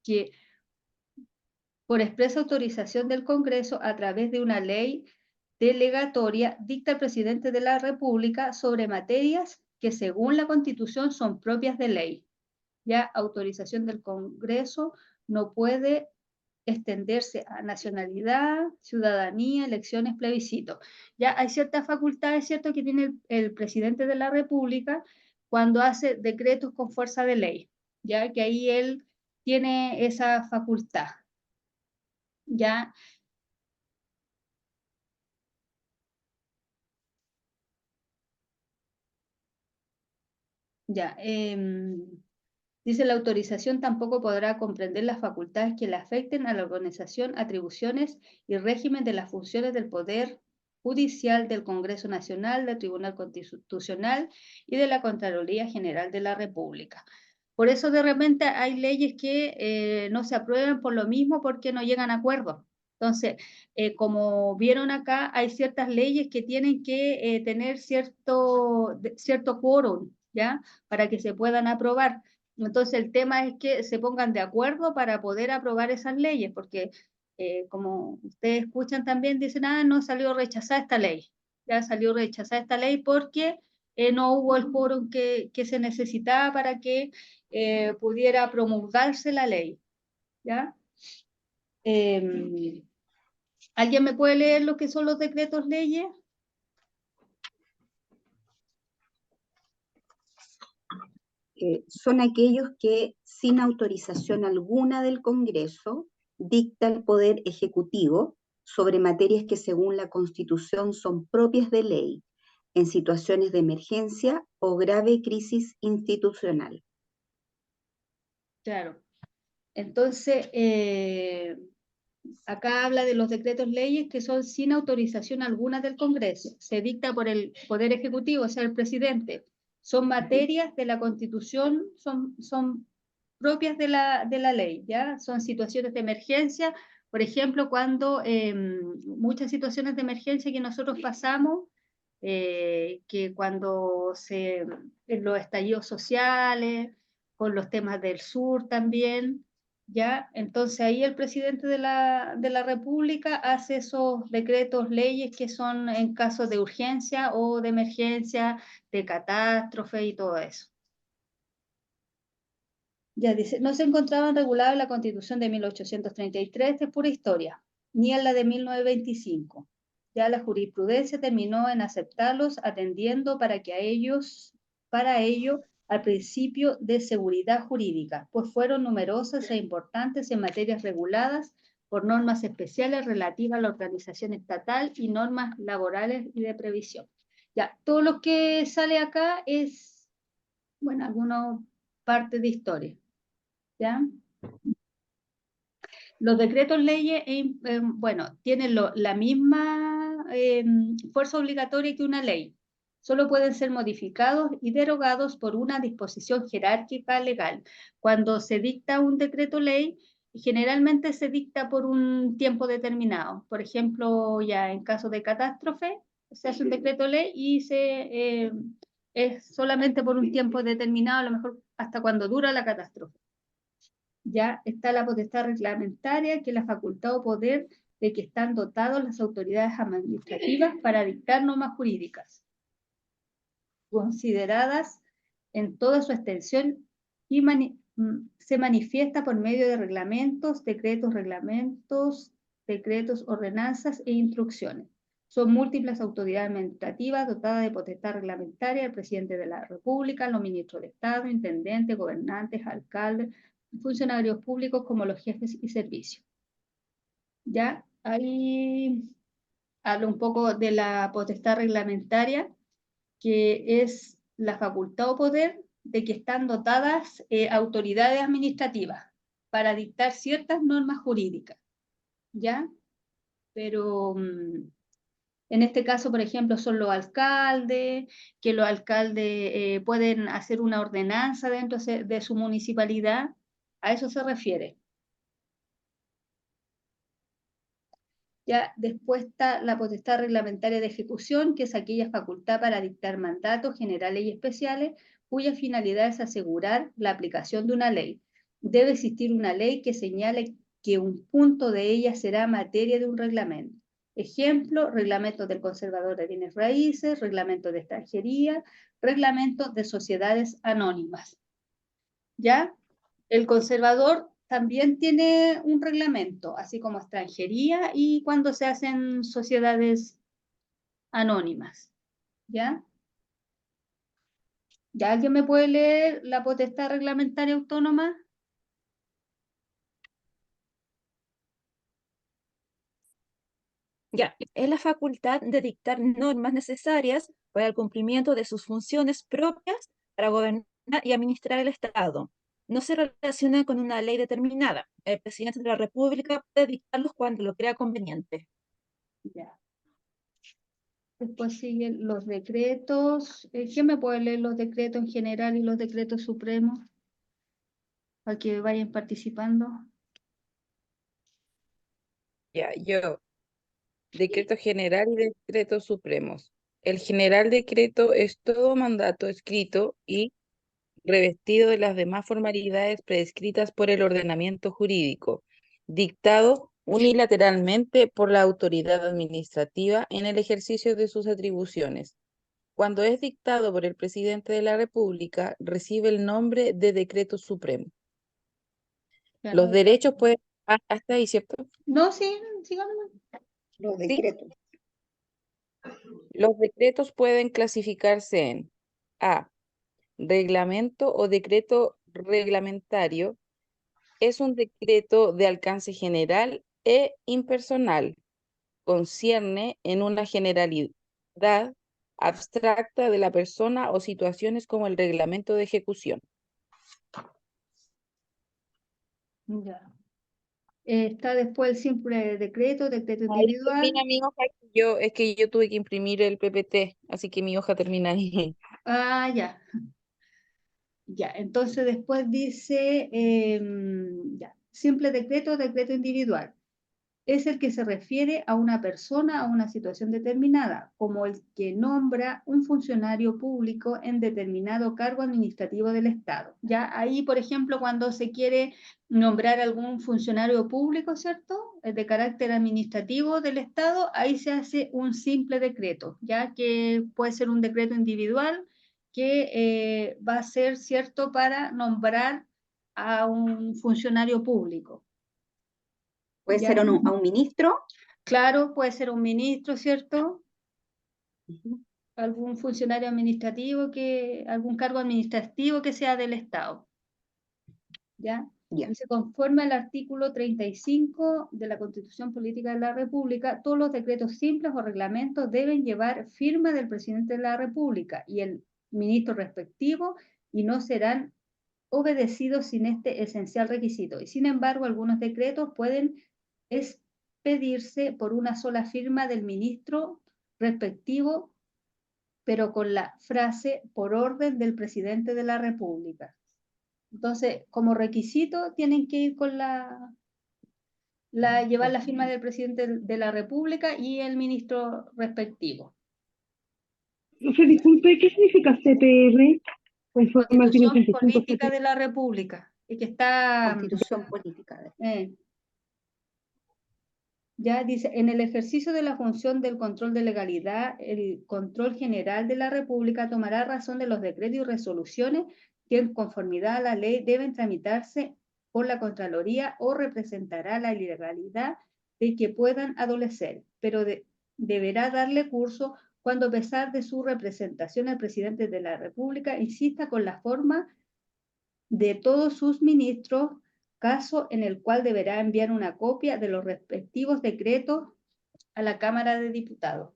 que por expresa autorización del Congreso a través de una ley delegatoria dicta el presidente de la República sobre materias que según la Constitución son propias de ley. Ya autorización del Congreso no puede extenderse a nacionalidad, ciudadanía, elecciones, plebiscito. Ya hay ciertas facultades, ¿cierto?, que tiene el presidente de la República cuando hace decretos con fuerza de ley, ya que ahí él tiene esa facultad. Ya, ya. Dice, la autorización tampoco podrá comprender las facultades que le afecten a la organización, atribuciones y régimen de las funciones del Poder Judicial, del Congreso Nacional, del Tribunal Constitucional y de la Contraloría General de la República. Por eso de repente hay leyes que no se aprueban por lo mismo porque no llegan a acuerdos. Entonces, como vieron acá, hay ciertas leyes que tienen que tener cierto quórum, ¿ya? Para que se puedan aprobar. Entonces, el tema es que se pongan de acuerdo para poder aprobar esas leyes, porque como ustedes escuchan también, dicen, no salió rechazada esta ley. Ya salió rechazada esta ley porque no hubo el quórum que se necesitaba para que pudiera promulgarse la ley. ¿Ya? ¿Alguien me puede leer lo que son los decretos leyes? son aquellos que sin autorización alguna del Congreso dicta el Poder Ejecutivo sobre materias que según la Constitución son propias de ley en situaciones de emergencia o grave crisis institucional. Claro. Entonces, acá habla de los decretos leyes que son sin autorización alguna del Congreso. Se dicta por el Poder Ejecutivo, o sea, el presidente. Son materias de la Constitución, son propias de la ley, ¿ya? Son situaciones de emergencia, por ejemplo, cuando muchas situaciones de emergencia que nosotros pasamos, que cuando en los estallidos sociales, con los temas del sur también, ¿ya? Entonces ahí el presidente de la República hace esos decretos, leyes que son en casos de urgencia o de emergencia, de catástrofe y todo eso. Ya dice, no se encontraban regulados en la Constitución de 1833 de pura historia, ni en la de 1925. Ya la jurisprudencia terminó en aceptarlos atendiendo para ello al principio de seguridad jurídica, pues fueron numerosas e importantes en materias reguladas por normas especiales relativas a la organización estatal y normas laborales y de previsión. Ya, todo lo que sale acá es, bueno, alguna parte de historia. ¿Ya? Los decretos leyes, bueno, tienen la misma fuerza obligatoria que una ley. Solo pueden ser modificados y derogados por una disposición jerárquica legal. Cuando se dicta un decreto ley, generalmente se dicta por un tiempo determinado. Por ejemplo, ya en caso de catástrofe, se hace un decreto ley y es solamente por un tiempo determinado, a lo mejor hasta cuando dura la catástrofe. Ya está la potestad reglamentaria, que es la facultad o poder de que están dotados las autoridades administrativas para dictar normas jurídicas, consideradas en toda su extensión y se manifiesta por medio de reglamentos, decretos, ordenanzas e instrucciones. Son múltiples autoridades administrativas dotadas de potestad reglamentaria, el presidente de la República, los ministros de Estado, intendentes, gobernantes, alcaldes, funcionarios públicos como los jefes y servicios. Ya, ahí hablo un poco de la potestad reglamentaria, que es la facultad o poder de que están dotadas autoridades administrativas para dictar ciertas normas jurídicas, ¿ya? Pero en este caso, por ejemplo, son los alcaldes, que los alcaldes pueden hacer una ordenanza dentro de su municipalidad, a eso se refiere. Ya después está la potestad reglamentaria de ejecución, que es aquella facultad para dictar mandatos generales y especiales, cuya finalidad es asegurar la aplicación de una ley. Debe existir una ley que señale que un punto de ella será materia de un reglamento. Ejemplo, reglamento del conservador de bienes raíces, reglamento de extranjería, reglamento de sociedades anónimas. ¿Ya? El conservador también tiene un reglamento, así como extranjería y cuando se hacen sociedades anónimas. ¿Ya? ¿Ya alguien me puede leer la potestad reglamentaria autónoma? Ya, es la facultad de dictar normas necesarias para el cumplimiento de sus funciones propias para gobernar y administrar el Estado. No se relaciona con una ley determinada. El presidente de la República puede dictarlos cuando lo crea conveniente. Ya. Después siguen los decretos. ¿Quién me puede leer los decretos en general y los decretos supremos? Para que vayan participando. Ya, yo. Decreto general y decretos supremos. El general decreto es todo mandato escrito y revestido de las demás formalidades prescritas por el ordenamiento jurídico, dictado unilateralmente por la autoridad administrativa en el ejercicio de sus atribuciones. Cuando es dictado por el presidente de la República, recibe el nombre de decreto supremo. Los derechos pueden... hasta ahí, ¿cierto? No, sí, sigamos. Los Sí. decretos. Los decretos pueden clasificarse en A. reglamento o decreto reglamentario es un decreto de alcance general e impersonal. Concierne en una generalidad abstracta de la persona o situaciones como el reglamento de ejecución. Ya. Está después el simple decreto, decreto Ahí individual. termina mi hoja, es que yo tuve que imprimir el PPT, así que mi hoja termina ahí. Ah, ya. Ya, entonces después dice, ya, simple decreto, decreto individual. Es el que se refiere a una persona, a una situación determinada, como el que nombra un funcionario público en determinado cargo administrativo del Estado. Ya ahí, por ejemplo, cuando se quiere nombrar algún funcionario público, ¿cierto? De carácter administrativo del Estado, ahí se hace un simple decreto, ya que puede ser un decreto individual que va a ser, ¿cierto?, para nombrar a un funcionario público. Puede ¿Ya? ser a un ministro. Claro, puede ser un ministro, ¿cierto? Algún funcionario administrativo algún cargo administrativo que sea del Estado. ¿Ya? Ya. Dice, conforme al artículo 35 de la Constitución Política de la República, todos los decretos simples o reglamentos deben llevar firma del presidente de la República y el ministro respectivo y no serán obedecidos sin este esencial requisito. Y sin embargo, algunos decretos pueden expedirse por una sola firma del ministro respectivo, pero con la frase por orden del presidente de la República. Entonces, como requisito, tienen que ir con llevar la firma del presidente de la República y el ministro respectivo. Profe, disculpe, ¿qué significa CPR? Conforme al Constitución 35 Política de la República, y que está... Constitución Política. Ya dice, en el ejercicio de la función del control de legalidad, el control general de la República tomará razón de los decretos y resoluciones que en conformidad a la ley deben tramitarse por la Contraloría o representará la ilegalidad de que puedan adolecer, pero deberá darle curso cuando a pesar de su representación el presidente de la República insista con la forma de todos sus ministros, caso en el cual deberá enviar una copia de los respectivos decretos a la Cámara de Diputados.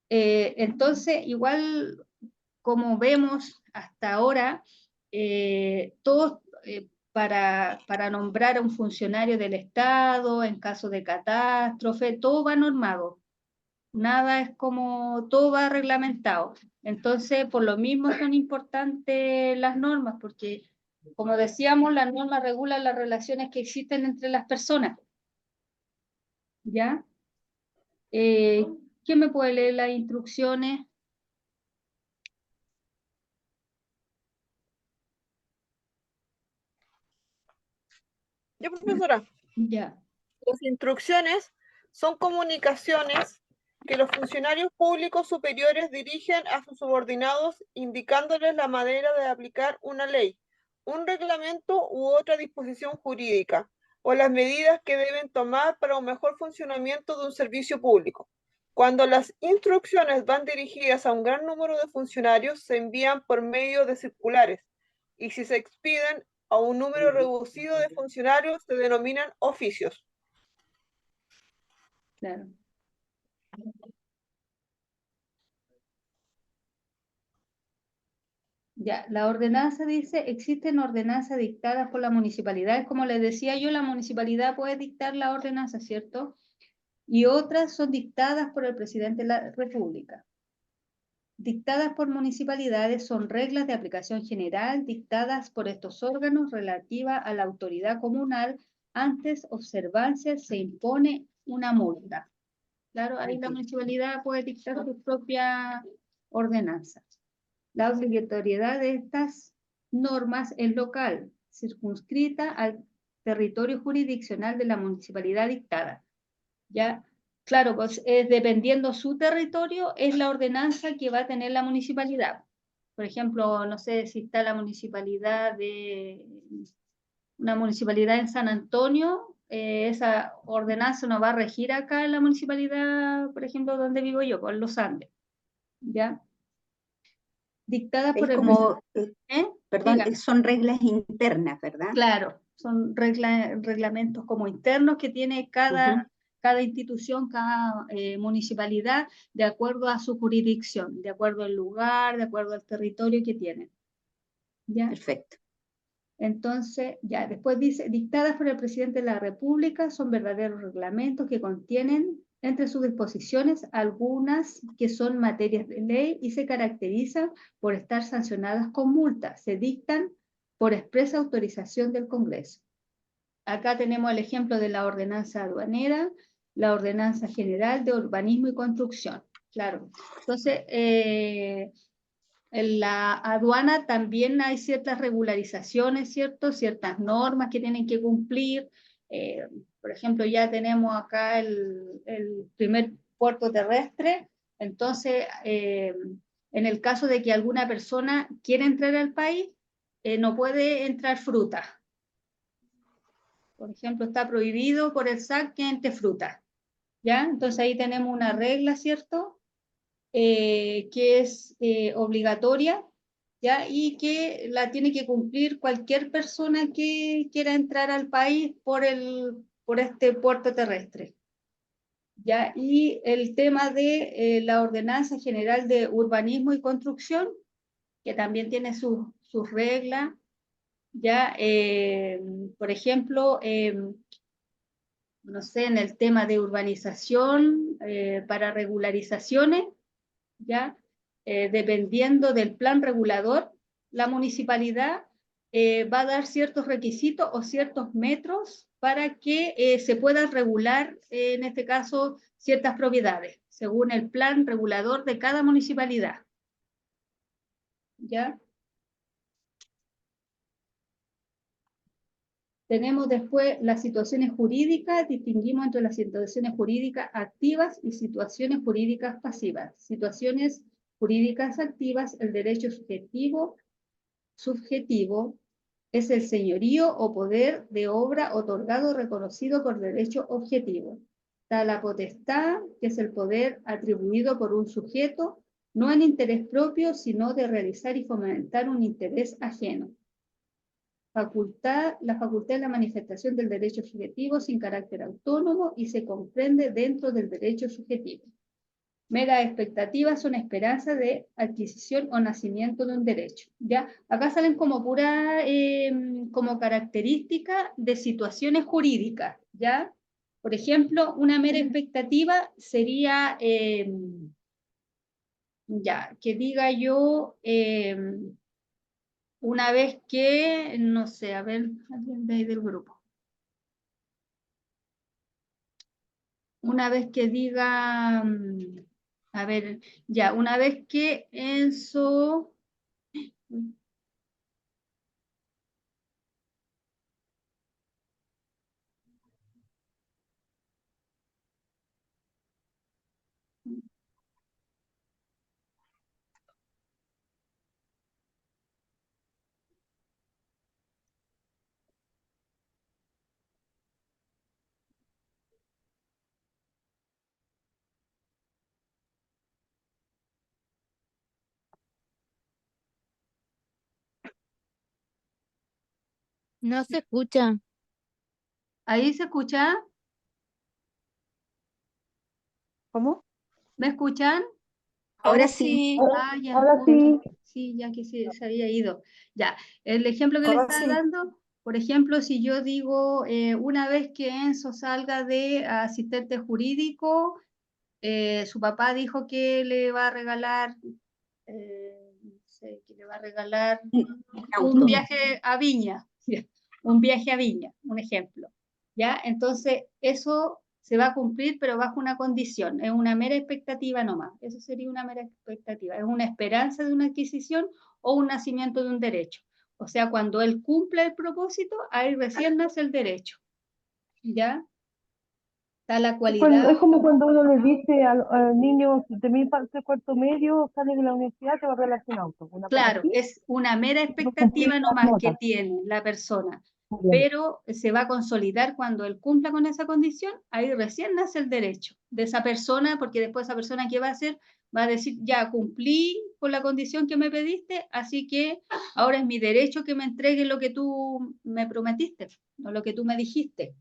Entonces, igual como vemos hasta ahora, todos para nombrar a un funcionario del Estado en caso de catástrofe, todo va normado. Nada es como, todo va reglamentado. Entonces, por lo mismo son importantes las normas, porque como decíamos, las normas regulan las relaciones que existen entre las personas. ¿Ya? ¿Quién me puede leer las instrucciones? Yo, profesora. Ya. Las instrucciones son comunicaciones que los funcionarios públicos superiores dirigen a sus subordinados indicándoles la manera de aplicar una ley, un reglamento u otra disposición jurídica, o las medidas que deben tomar para un mejor funcionamiento de un servicio público. Cuando las instrucciones van dirigidas a un gran número de funcionarios, se envían por medio de circulares, y si se expiden a un número reducido de funcionarios, se denominan oficios. Claro. Ya, la ordenanza dice, existen ordenanzas dictadas por la municipalidad. Como les decía yo, la municipalidad puede dictar la ordenanza, ¿cierto? Y otras son dictadas por el presidente de la República. Dictadas por municipalidades son reglas de aplicación general dictadas por estos órganos relativa a la autoridad comunal. Antes observancia se impone una multa. Claro, ahí la municipalidad puede dictar su propia ordenanza. La obligatoriedad de estas normas es local, circunscrita al territorio jurisdiccional de la municipalidad dictada. Ya, claro, pues dependiendo su territorio, es la ordenanza que va a tener la municipalidad. Por ejemplo, no sé si está la municipalidad una municipalidad en San Antonio, esa ordenanza no va a regir acá en la municipalidad, por ejemplo, donde vivo yo, con Los Andes. ¿Ya? dictadas Es por el como, presidente. perdón, Diga. son reglas internas, ¿verdad? Claro, son reglamentos como internos que tiene cada institución, cada municipalidad, de acuerdo a su jurisdicción, de acuerdo al lugar, de acuerdo al territorio que tienen. ¿Ya? Perfecto. Entonces, ya, después dice, dictadas por el presidente de la República, son verdaderos reglamentos que contienen entre sus disposiciones algunas que son materias de ley y se caracterizan por estar sancionadas con multa. Se dictan por expresa autorización del Congreso. Acá tenemos el ejemplo de la ordenanza aduanera, la ordenanza general de urbanismo y construcción. Claro. Entonces, en la aduana también hay ciertas regularizaciones, ¿cierto? Ciertas normas que tienen que cumplir. Por ejemplo, ya tenemos acá el primer puerto terrestre. Entonces, en el caso de que alguna persona quiera entrar al país, no puede entrar fruta. Por ejemplo, está prohibido por el SAC que entre fruta. ¿Ya? Entonces ahí tenemos una regla, ¿cierto? Que es obligatoria, ¿ya? Y que la tiene que cumplir cualquier persona que quiera entrar al país por este puerto terrestre. ¿Ya? Y el tema de la Ordenanza General de Urbanismo y Construcción, que también tiene sus reglas, ¿ya? Por ejemplo, no sé, en el tema de urbanización, para regularizaciones, ¿ya? Dependiendo del plan regulador, la municipalidad va a dar ciertos requisitos o ciertos metros para que se puedan regular, en este caso, ciertas propiedades, según el plan regulador de cada municipalidad. ¿Ya? Tenemos después las situaciones jurídicas, distinguimos entre las situaciones jurídicas activas y situaciones jurídicas pasivas. Situaciones jurídicas activas, el derecho subjetivo es el señorío o poder de obra otorgado o reconocido por derecho objetivo. Está la potestad, que es el poder atribuido por un sujeto, no en interés propio, sino de realizar y fomentar un interés ajeno. La facultad es la manifestación del derecho subjetivo sin carácter autónomo y se comprende dentro del derecho subjetivo. Meras expectativas son esperanzas de adquisición o nacimiento de un derecho. ¿Ya? Acá salen como pura, como característica de situaciones jurídicas. ¿Ya? Por ejemplo, una mera expectativa sería, ya, que diga yo, una vez que, no sé, a ver, alguien de ahí del grupo. Una vez que diga, a ver, ya, una vez que Enzo... No se escucha. ¿Ahí se escucha? ¿Cómo? ¿Me escuchan? Ahora sí. Ah, ya. Ahora sí. Sí, ya que se había ido. Ya, el ejemplo que le Ahora estaba sí. dando, por ejemplo, si yo digo, una vez que Enzo salga de asistente jurídico, su papá dijo que le va a regalar, no sé, que le va a regalar un auto. viaje a Viña, un viaje a Viña, un ejemplo. ¿Ya? Entonces, eso se va a cumplir, pero bajo una condición, es una mera expectativa nomás, eso sería una mera expectativa, es una esperanza de una adquisición o un nacimiento de un derecho. O sea, cuando él cumple el propósito, ahí recién nace el derecho. ¿Ya? Está la cualidad. Es como cuando uno le dice al niño de mi parte cuarto medio, sale de la universidad, te va a regalar un auto. Una cosa Claro, así, es una mera no cumplir expectativa las nomás que notas. tiene la persona, Muy bien. pero se va a consolidar cuando él cumpla con esa condición, ahí recién nace el derecho de esa persona, porque después esa persona, ¿qué va a hacer? Va a decir, ya cumplí con la condición que me pediste, así que ahora es mi derecho que me entregues lo que tú me prometiste, o lo que tú me dijiste.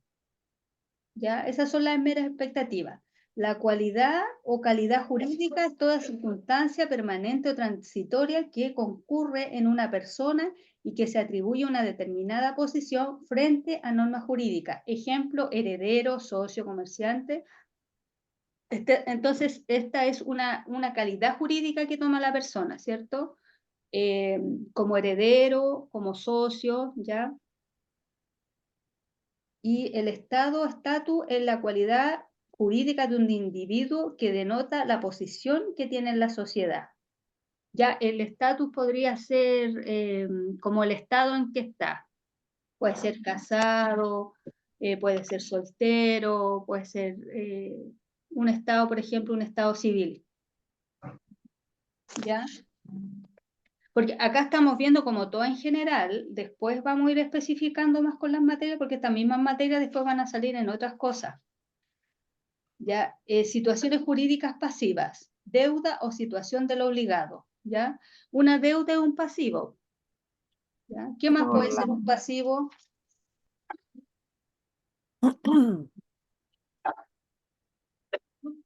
¿Ya? Esas son las meras expectativas. La cualidad o calidad jurídica es toda circunstancia permanente o transitoria que concurre en una persona y que se atribuye una determinada posición frente a normas jurídicas. Ejemplo, heredero, socio, comerciante. Entonces, esta es una calidad jurídica que toma la persona, ¿cierto? Como heredero, como socio, ¿ya? Y el estado, estatus, es la cualidad jurídica de un individuo que denota la posición que tiene en la sociedad. Ya el estatus podría ser como el estado en que está. Puede ser casado, puede ser soltero, puede ser un estado, por ejemplo, un estado civil. ¿Ya? Porque acá estamos viendo como todo en general, después vamos a ir especificando más con las materias, porque estas mismas materias después van a salir en otras cosas. ¿Ya? Situaciones jurídicas pasivas, deuda o situación del obligado. ¿Ya? Una deuda es un pasivo. ¿Ya? ¿Qué más puede ser un pasivo?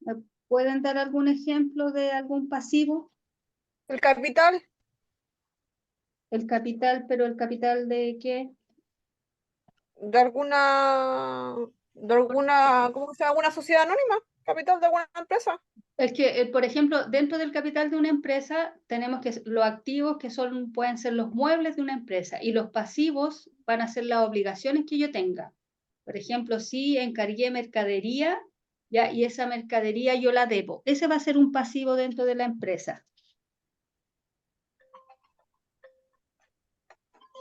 ¿Me pueden dar algún ejemplo de algún pasivo? El capital, El capital, pero ¿el capital de qué? de alguna, ¿cómo se llama? ¿Alguna sociedad anónima? Capital de alguna empresa. Es que, por ejemplo, dentro del capital de una empresa tenemos que los activos que son, pueden ser los muebles de una empresa y los pasivos van a ser las obligaciones que yo tenga. Por ejemplo, si encargué mercadería, ya, y esa mercadería yo la debo, ese va a ser un pasivo dentro de la empresa.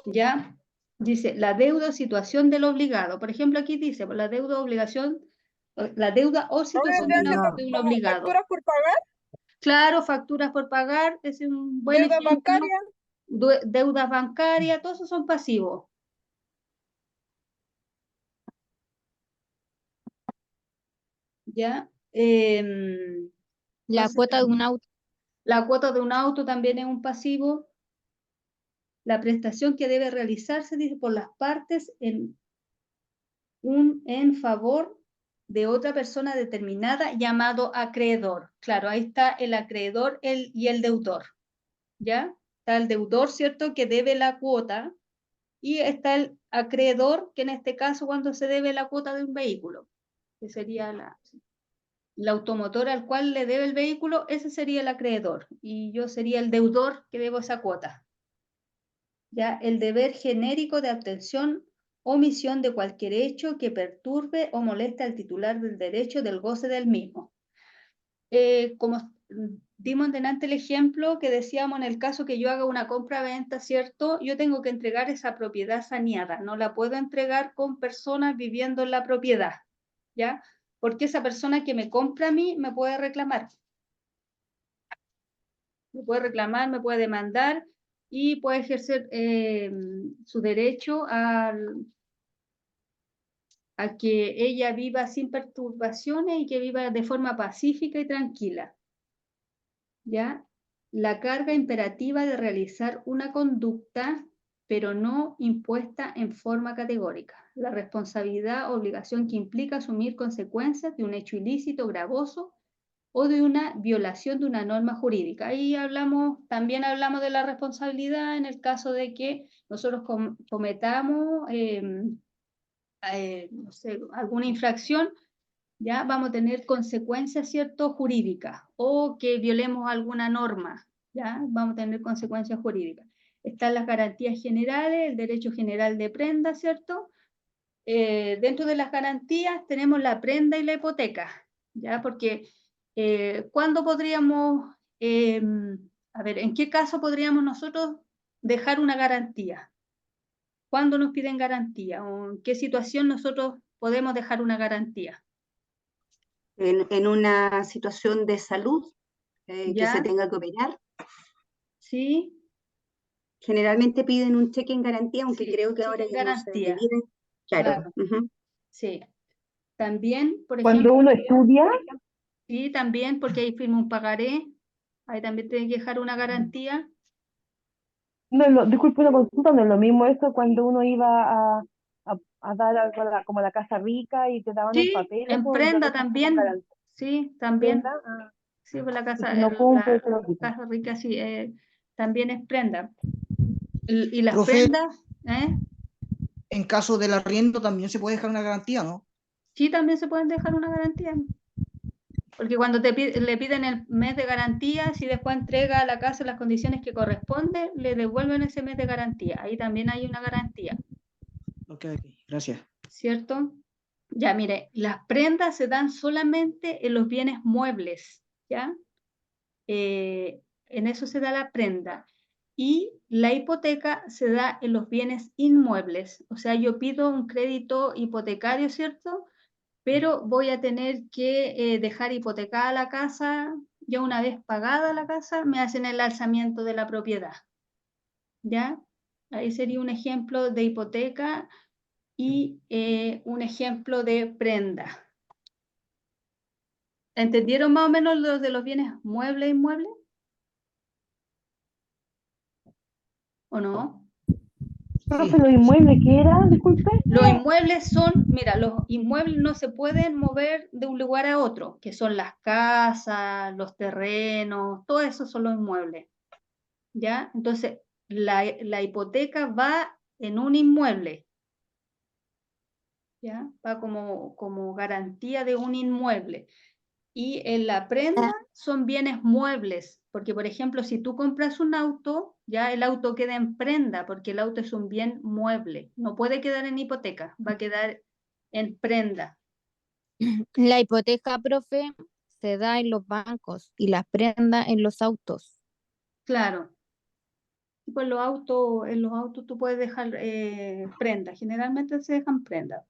¿Ya? Dice, la deuda o situación del obligado. Por ejemplo, aquí dice, la deuda o obligación, la deuda o situación de un Como obligado. facturas por pagar, Claro, facturas por pagar, es un buen deuda ejemplo. bancaria. Deudas bancarias, todos esos son pasivos. ¿Ya? La Entonces, cuota de un auto. la cuota de un auto también es un pasivo. La prestación que debe realizarse, dice, por las partes en favor de otra persona determinada llamado acreedor. Claro, ahí está el acreedor y el deudor. ¿Ya? Está el deudor, ¿cierto?, que debe la cuota, y está el acreedor, que en este caso cuando se debe la cuota de un vehículo, que sería la automotora al cual le debe el vehículo, ese sería el acreedor, y yo sería el deudor que debo esa cuota. ¿Ya? El deber genérico de abstención o omisión de cualquier hecho que perturbe o moleste al titular del derecho del goce del mismo. Como dimos delante el ejemplo que decíamos, en el caso que yo haga una compra-venta, ¿cierto? Yo tengo que entregar esa propiedad saneada, no la puedo entregar con personas viviendo en la propiedad, ¿ya? Porque esa persona que me compra a mí me puede reclamar. Me puede reclamar, me puede demandar y puede ejercer su derecho a que ella viva sin perturbaciones y que viva de forma pacífica y tranquila. ¿Ya? La carga imperativa de realizar una conducta, pero no impuesta en forma categórica. La responsabilidad o obligación que implica asumir consecuencias de un hecho ilícito, gravoso o de una violación de una norma jurídica. Ahí también hablamos de la responsabilidad en el caso de que nosotros cometamos no sé, alguna infracción, ya vamos a tener consecuencias, ¿cierto?, jurídicas, o que violemos alguna norma, ya vamos a tener consecuencias jurídicas. Están las garantías generales, el derecho general de prenda, ¿cierto? Dentro de las garantías tenemos la prenda y la hipoteca, ya, porque ¿cuándo podríamos, a ver, en qué caso podríamos nosotros dejar una garantía? ¿Cuándo nos piden garantía? ¿O en qué situación nosotros podemos dejar una garantía? En una situación de salud que ¿Ya? se tenga que operar, Sí, generalmente piden un cheque en garantía, aunque sí, creo que ahora cheque en ya no se garantía. debiera. Claro. Claro. Sí. También, por Cuando ejemplo, uno estudia, sí, también porque ahí firma un pagaré. Ahí también tiene que dejar una garantía. No, disculpe una consulta, no es lo mismo eso cuando uno iba a dar algo como la casa rica y te daban un Sí, papel, en eso ya prenda lo como también. garantía. Sí, también. ¿Prenda? Sí, pues la Y casa, si no cumple, se lo quitan. casa rica sí, también es prenda. Y las Profe, prendas, ¿eh? en caso del arriendo también se puede dejar una garantía, ¿no? Sí, también se pueden dejar una garantía. Porque cuando le piden el mes de garantía, si después entrega a la casa las condiciones que corresponden, le devuelven ese mes de garantía. Ahí también hay una garantía, Ok, gracias. ¿cierto? Ya, mire, las prendas se dan solamente en los bienes muebles, ¿ya? En eso se da la prenda. Y la hipoteca se da en los bienes inmuebles. O sea, yo pido un crédito hipotecario, ¿cierto? Pero voy a tener que dejar hipotecada la casa. Ya una vez pagada la casa, me hacen el alzamiento de la propiedad. ¿Ya? Ahí sería un ejemplo de hipoteca y un ejemplo de prenda. ¿Entendieron más o menos lo de los bienes muebles e inmuebles? ¿O no? Profe, ¿los inmuebles qué era? Disculpe. Los inmuebles son, mira, los inmuebles no se pueden mover de un lugar a otro, que son las casas, los terrenos, todo eso son los inmuebles, ¿ya? Entonces, la hipoteca va en un inmueble, ¿ya? Va como garantía de un inmueble. Y en la prenda son bienes muebles, porque por ejemplo, si tú compras un auto, ya el auto queda en prenda, porque el auto es un bien mueble. No puede quedar en hipoteca, va a quedar en prenda. La hipoteca, profe, se da en los bancos y las prendas en los autos. Claro. Pues en los autos tú puedes dejar prenda. Generalmente se dejan prenda.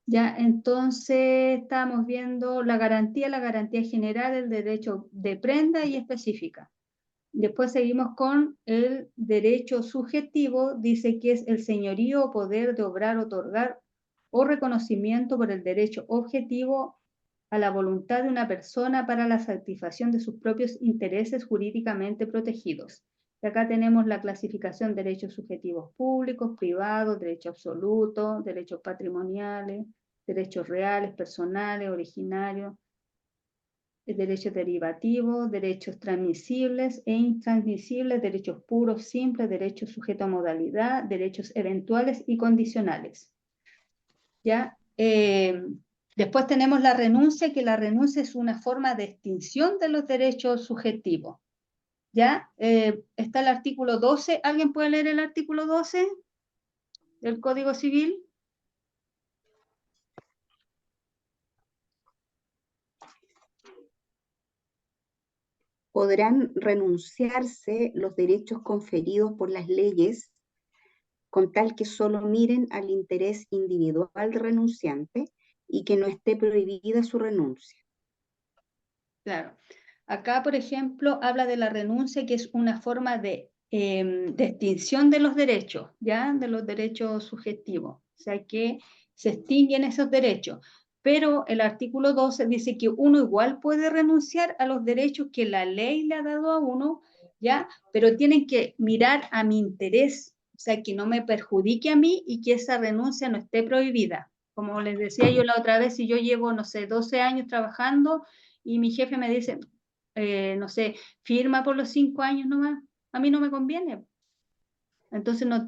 Ya, entonces estamos viendo la garantía general, el derecho de prenda y específica. Después seguimos con el derecho subjetivo, dice que es el señorío o poder de obrar, otorgar o reconocimiento por el derecho objetivo a la voluntad de una persona para la satisfacción de sus propios intereses jurídicamente protegidos. Y acá tenemos la clasificación de derechos subjetivos públicos, privados, derecho absoluto, derechos patrimoniales, derechos reales, personales, originarios, derechos derivativos, derechos transmisibles e intransmisibles, derechos puros, simples, derechos sujetos a modalidad, derechos eventuales y condicionales. ¿Ya? Después tenemos la renuncia, que la renuncia es una forma de extinción de los derechos subjetivos. ¿Ya? Está el artículo 12. ¿Alguien puede leer el artículo 12 del Código Civil? Podrán renunciarse los derechos conferidos por las leyes con tal que solo miren al interés individual del renunciante y que no esté prohibida su renuncia. Claro. Acá, por ejemplo, habla de la renuncia, que es una forma de extinción de los derechos, ¿ya? De los derechos subjetivos. O sea, que se extinguen esos derechos. Pero el artículo 12 dice que uno igual puede renunciar a los derechos que la ley le ha dado a uno, ¿ya? Pero tienen que mirar a mi interés, o sea, que no me perjudique a mí y que esa renuncia no esté prohibida. Como les decía yo la otra vez, si yo llevo, no sé, 12 años trabajando y mi jefe me dice, no sé, firma por los 5 años nomás, a mí no me conviene. Entonces no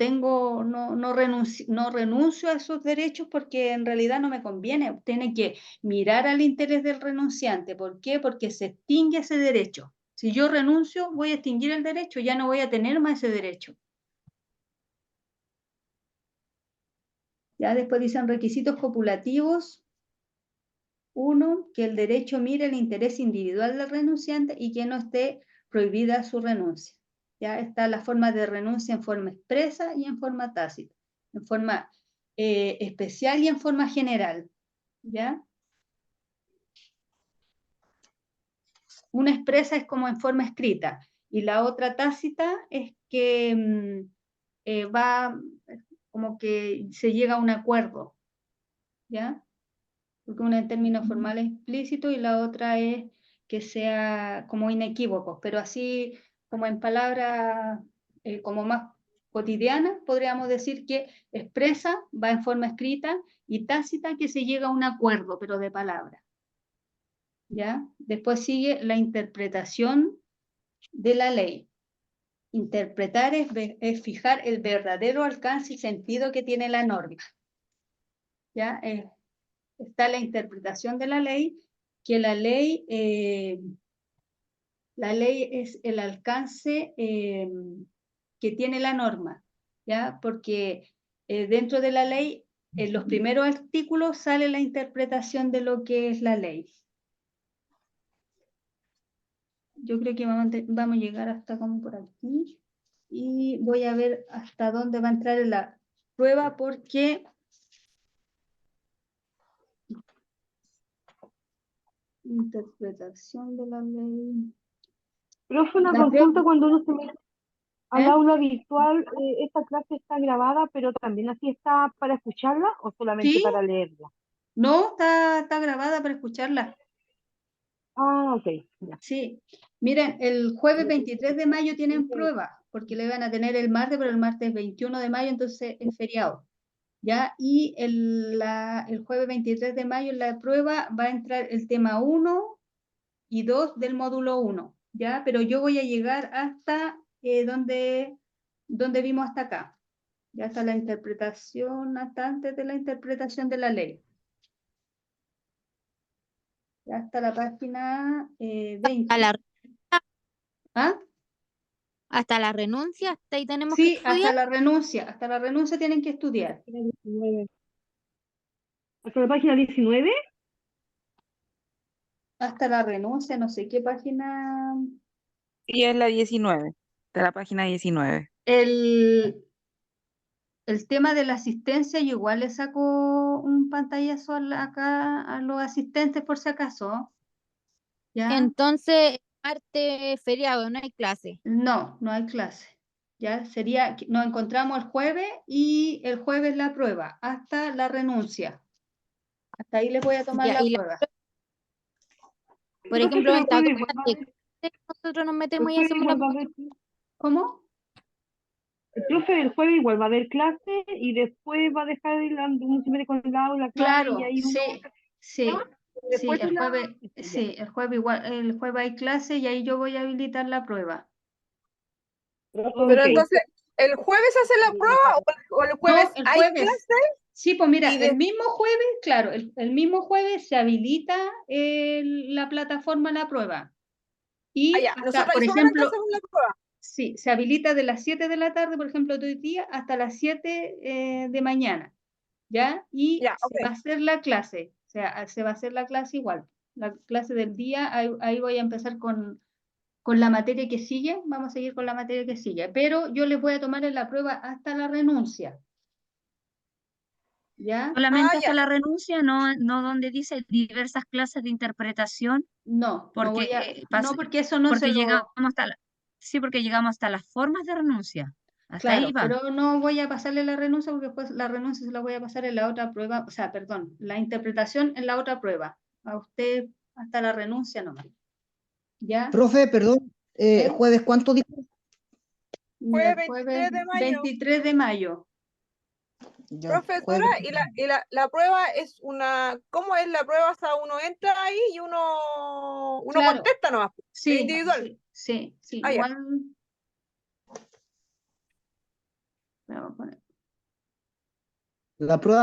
renuncio a esos derechos porque en realidad no me conviene. Tiene que mirar al interés del renunciante. ¿Por qué? Porque se extingue ese derecho. Si yo renuncio, voy a extinguir el derecho, ya no voy a tener más ese derecho. Ya después dicen requisitos copulativos. Uno, que el derecho mire el interés individual del renunciante y que no esté prohibida su renuncia. Ya está la forma de renuncia en forma expresa y en forma tácita, en forma especial y en forma general. ¿Ya? Una expresa es como en forma escrita y la otra tácita es que va como que se llega a un acuerdo. ¿Ya? porque una en términos formales explícitos y la otra es que sea como inequívocos, pero así como en palabras como más cotidianas, podríamos decir que expresa va en forma escrita y tácita que se llega a un acuerdo, pero de palabra. ¿Ya? Después sigue la interpretación de la ley. Interpretar es fijar el verdadero alcance y sentido que tiene la norma. ¿Ya? Está la interpretación de la ley, que la ley es el alcance que tiene la norma, ¿ya? Porque dentro de la ley, en los primeros artículos sale la interpretación de lo que es la ley. Yo creo que vamos a llegar hasta como por aquí y voy a ver hasta dónde va a entrar en la prueba porque interpretación de la ley. Profe, una La consulta prueba- cuando uno se mete al ¿Eh? aula virtual, ¿esta clase está grabada, pero también así está para escucharla o solamente Sí, para leerla? no, está grabada para escucharla. Ah, ok, ya. Sí, miren, el jueves 23 de mayo tienen prueba, porque le van a tener el martes, pero el martes 21 de mayo, entonces es feriado. ¿Ya? Y el jueves 23 de mayo en la prueba va a entrar el tema 1 y 2 del módulo 1, ¿ya? Pero yo voy a llegar hasta donde vimos hasta acá. Ya está la interpretación, hasta antes de la interpretación de la ley. Ya está la página 20. ¿Ah? Hasta la renuncia, hasta ahí tenemos que Sí, estudiar. hasta la renuncia tienen que estudiar. ¿Hasta la página 19? Hasta la renuncia, no sé qué página. Y es la 19, de la página 19. El tema de la asistencia, yo igual le saco un pantallazo acá a los asistentes por si acaso. ¿Ya? Entonces, martes feriado, no hay clase. No, no hay clase. ¿Ya? Sería, nos encontramos el jueves y el jueves la prueba, hasta la renuncia. Hasta ahí les voy a tomar Ya, la y prueba. por Profe, ejemplo, pero en el estas jueves 2 igual va a horas de haber, clase, nosotros nos el metemos y jueves hacemos la igual va a haber, ¿Cómo? profe, el jueves igual va a haber clase y después va a dejar uno se mete con el aula clave y Claro, ahí uno sí, después de la... sí, el jueves igual, el jueves hay clase y ahí yo voy a habilitar la prueba. Pero Ok. entonces, ¿el jueves hace la prueba o el jueves No, el hay jueves. clase? Sí, pues mira, Y de- el mismo jueves, claro, el mismo jueves se habilita la plataforma la prueba. Y ya, hasta, nosotros ahí por solamente ejemplo, hacemos la prueba. sí, se habilita de las 7 de la tarde, por ejemplo, de hoy día, hasta las 7 de mañana, ¿ya? Y Ya, se ok. va a hacer la clase, o sea, se va a hacer la clase igual. La clase del día, ahí voy a empezar con la materia que sigue, vamos a seguir con la materia que sigue, pero yo les voy a tomar en la prueba hasta la renuncia, ¿ya? Solamente hasta Ya. la renuncia, no donde dice diversas clases de interpretación, No, no voy a, porque, no porque eso no se porque llegamos lo, hasta sí, porque llegamos hasta las formas de renuncia. Hasta ahí claro, va. pero no voy a pasarle la renuncia porque después la renuncia se la voy a pasar en la otra prueba, o sea, perdón, la interpretación en la otra prueba. A usted hasta la renuncia nomás, ¿ya? Profe, perdón, ¿Eh? ¿jueves cuánto dijo? Mira, el Jueves jueves 23 de mayo. 23 de mayo. Ya, Profesora, jueves. y la prueba es una, ¿cómo es la prueba? O sea, uno entra ahí y uno Claro, contesta nomás, es sí, individual. sí, Ya. igual. Voy a poner. La prueba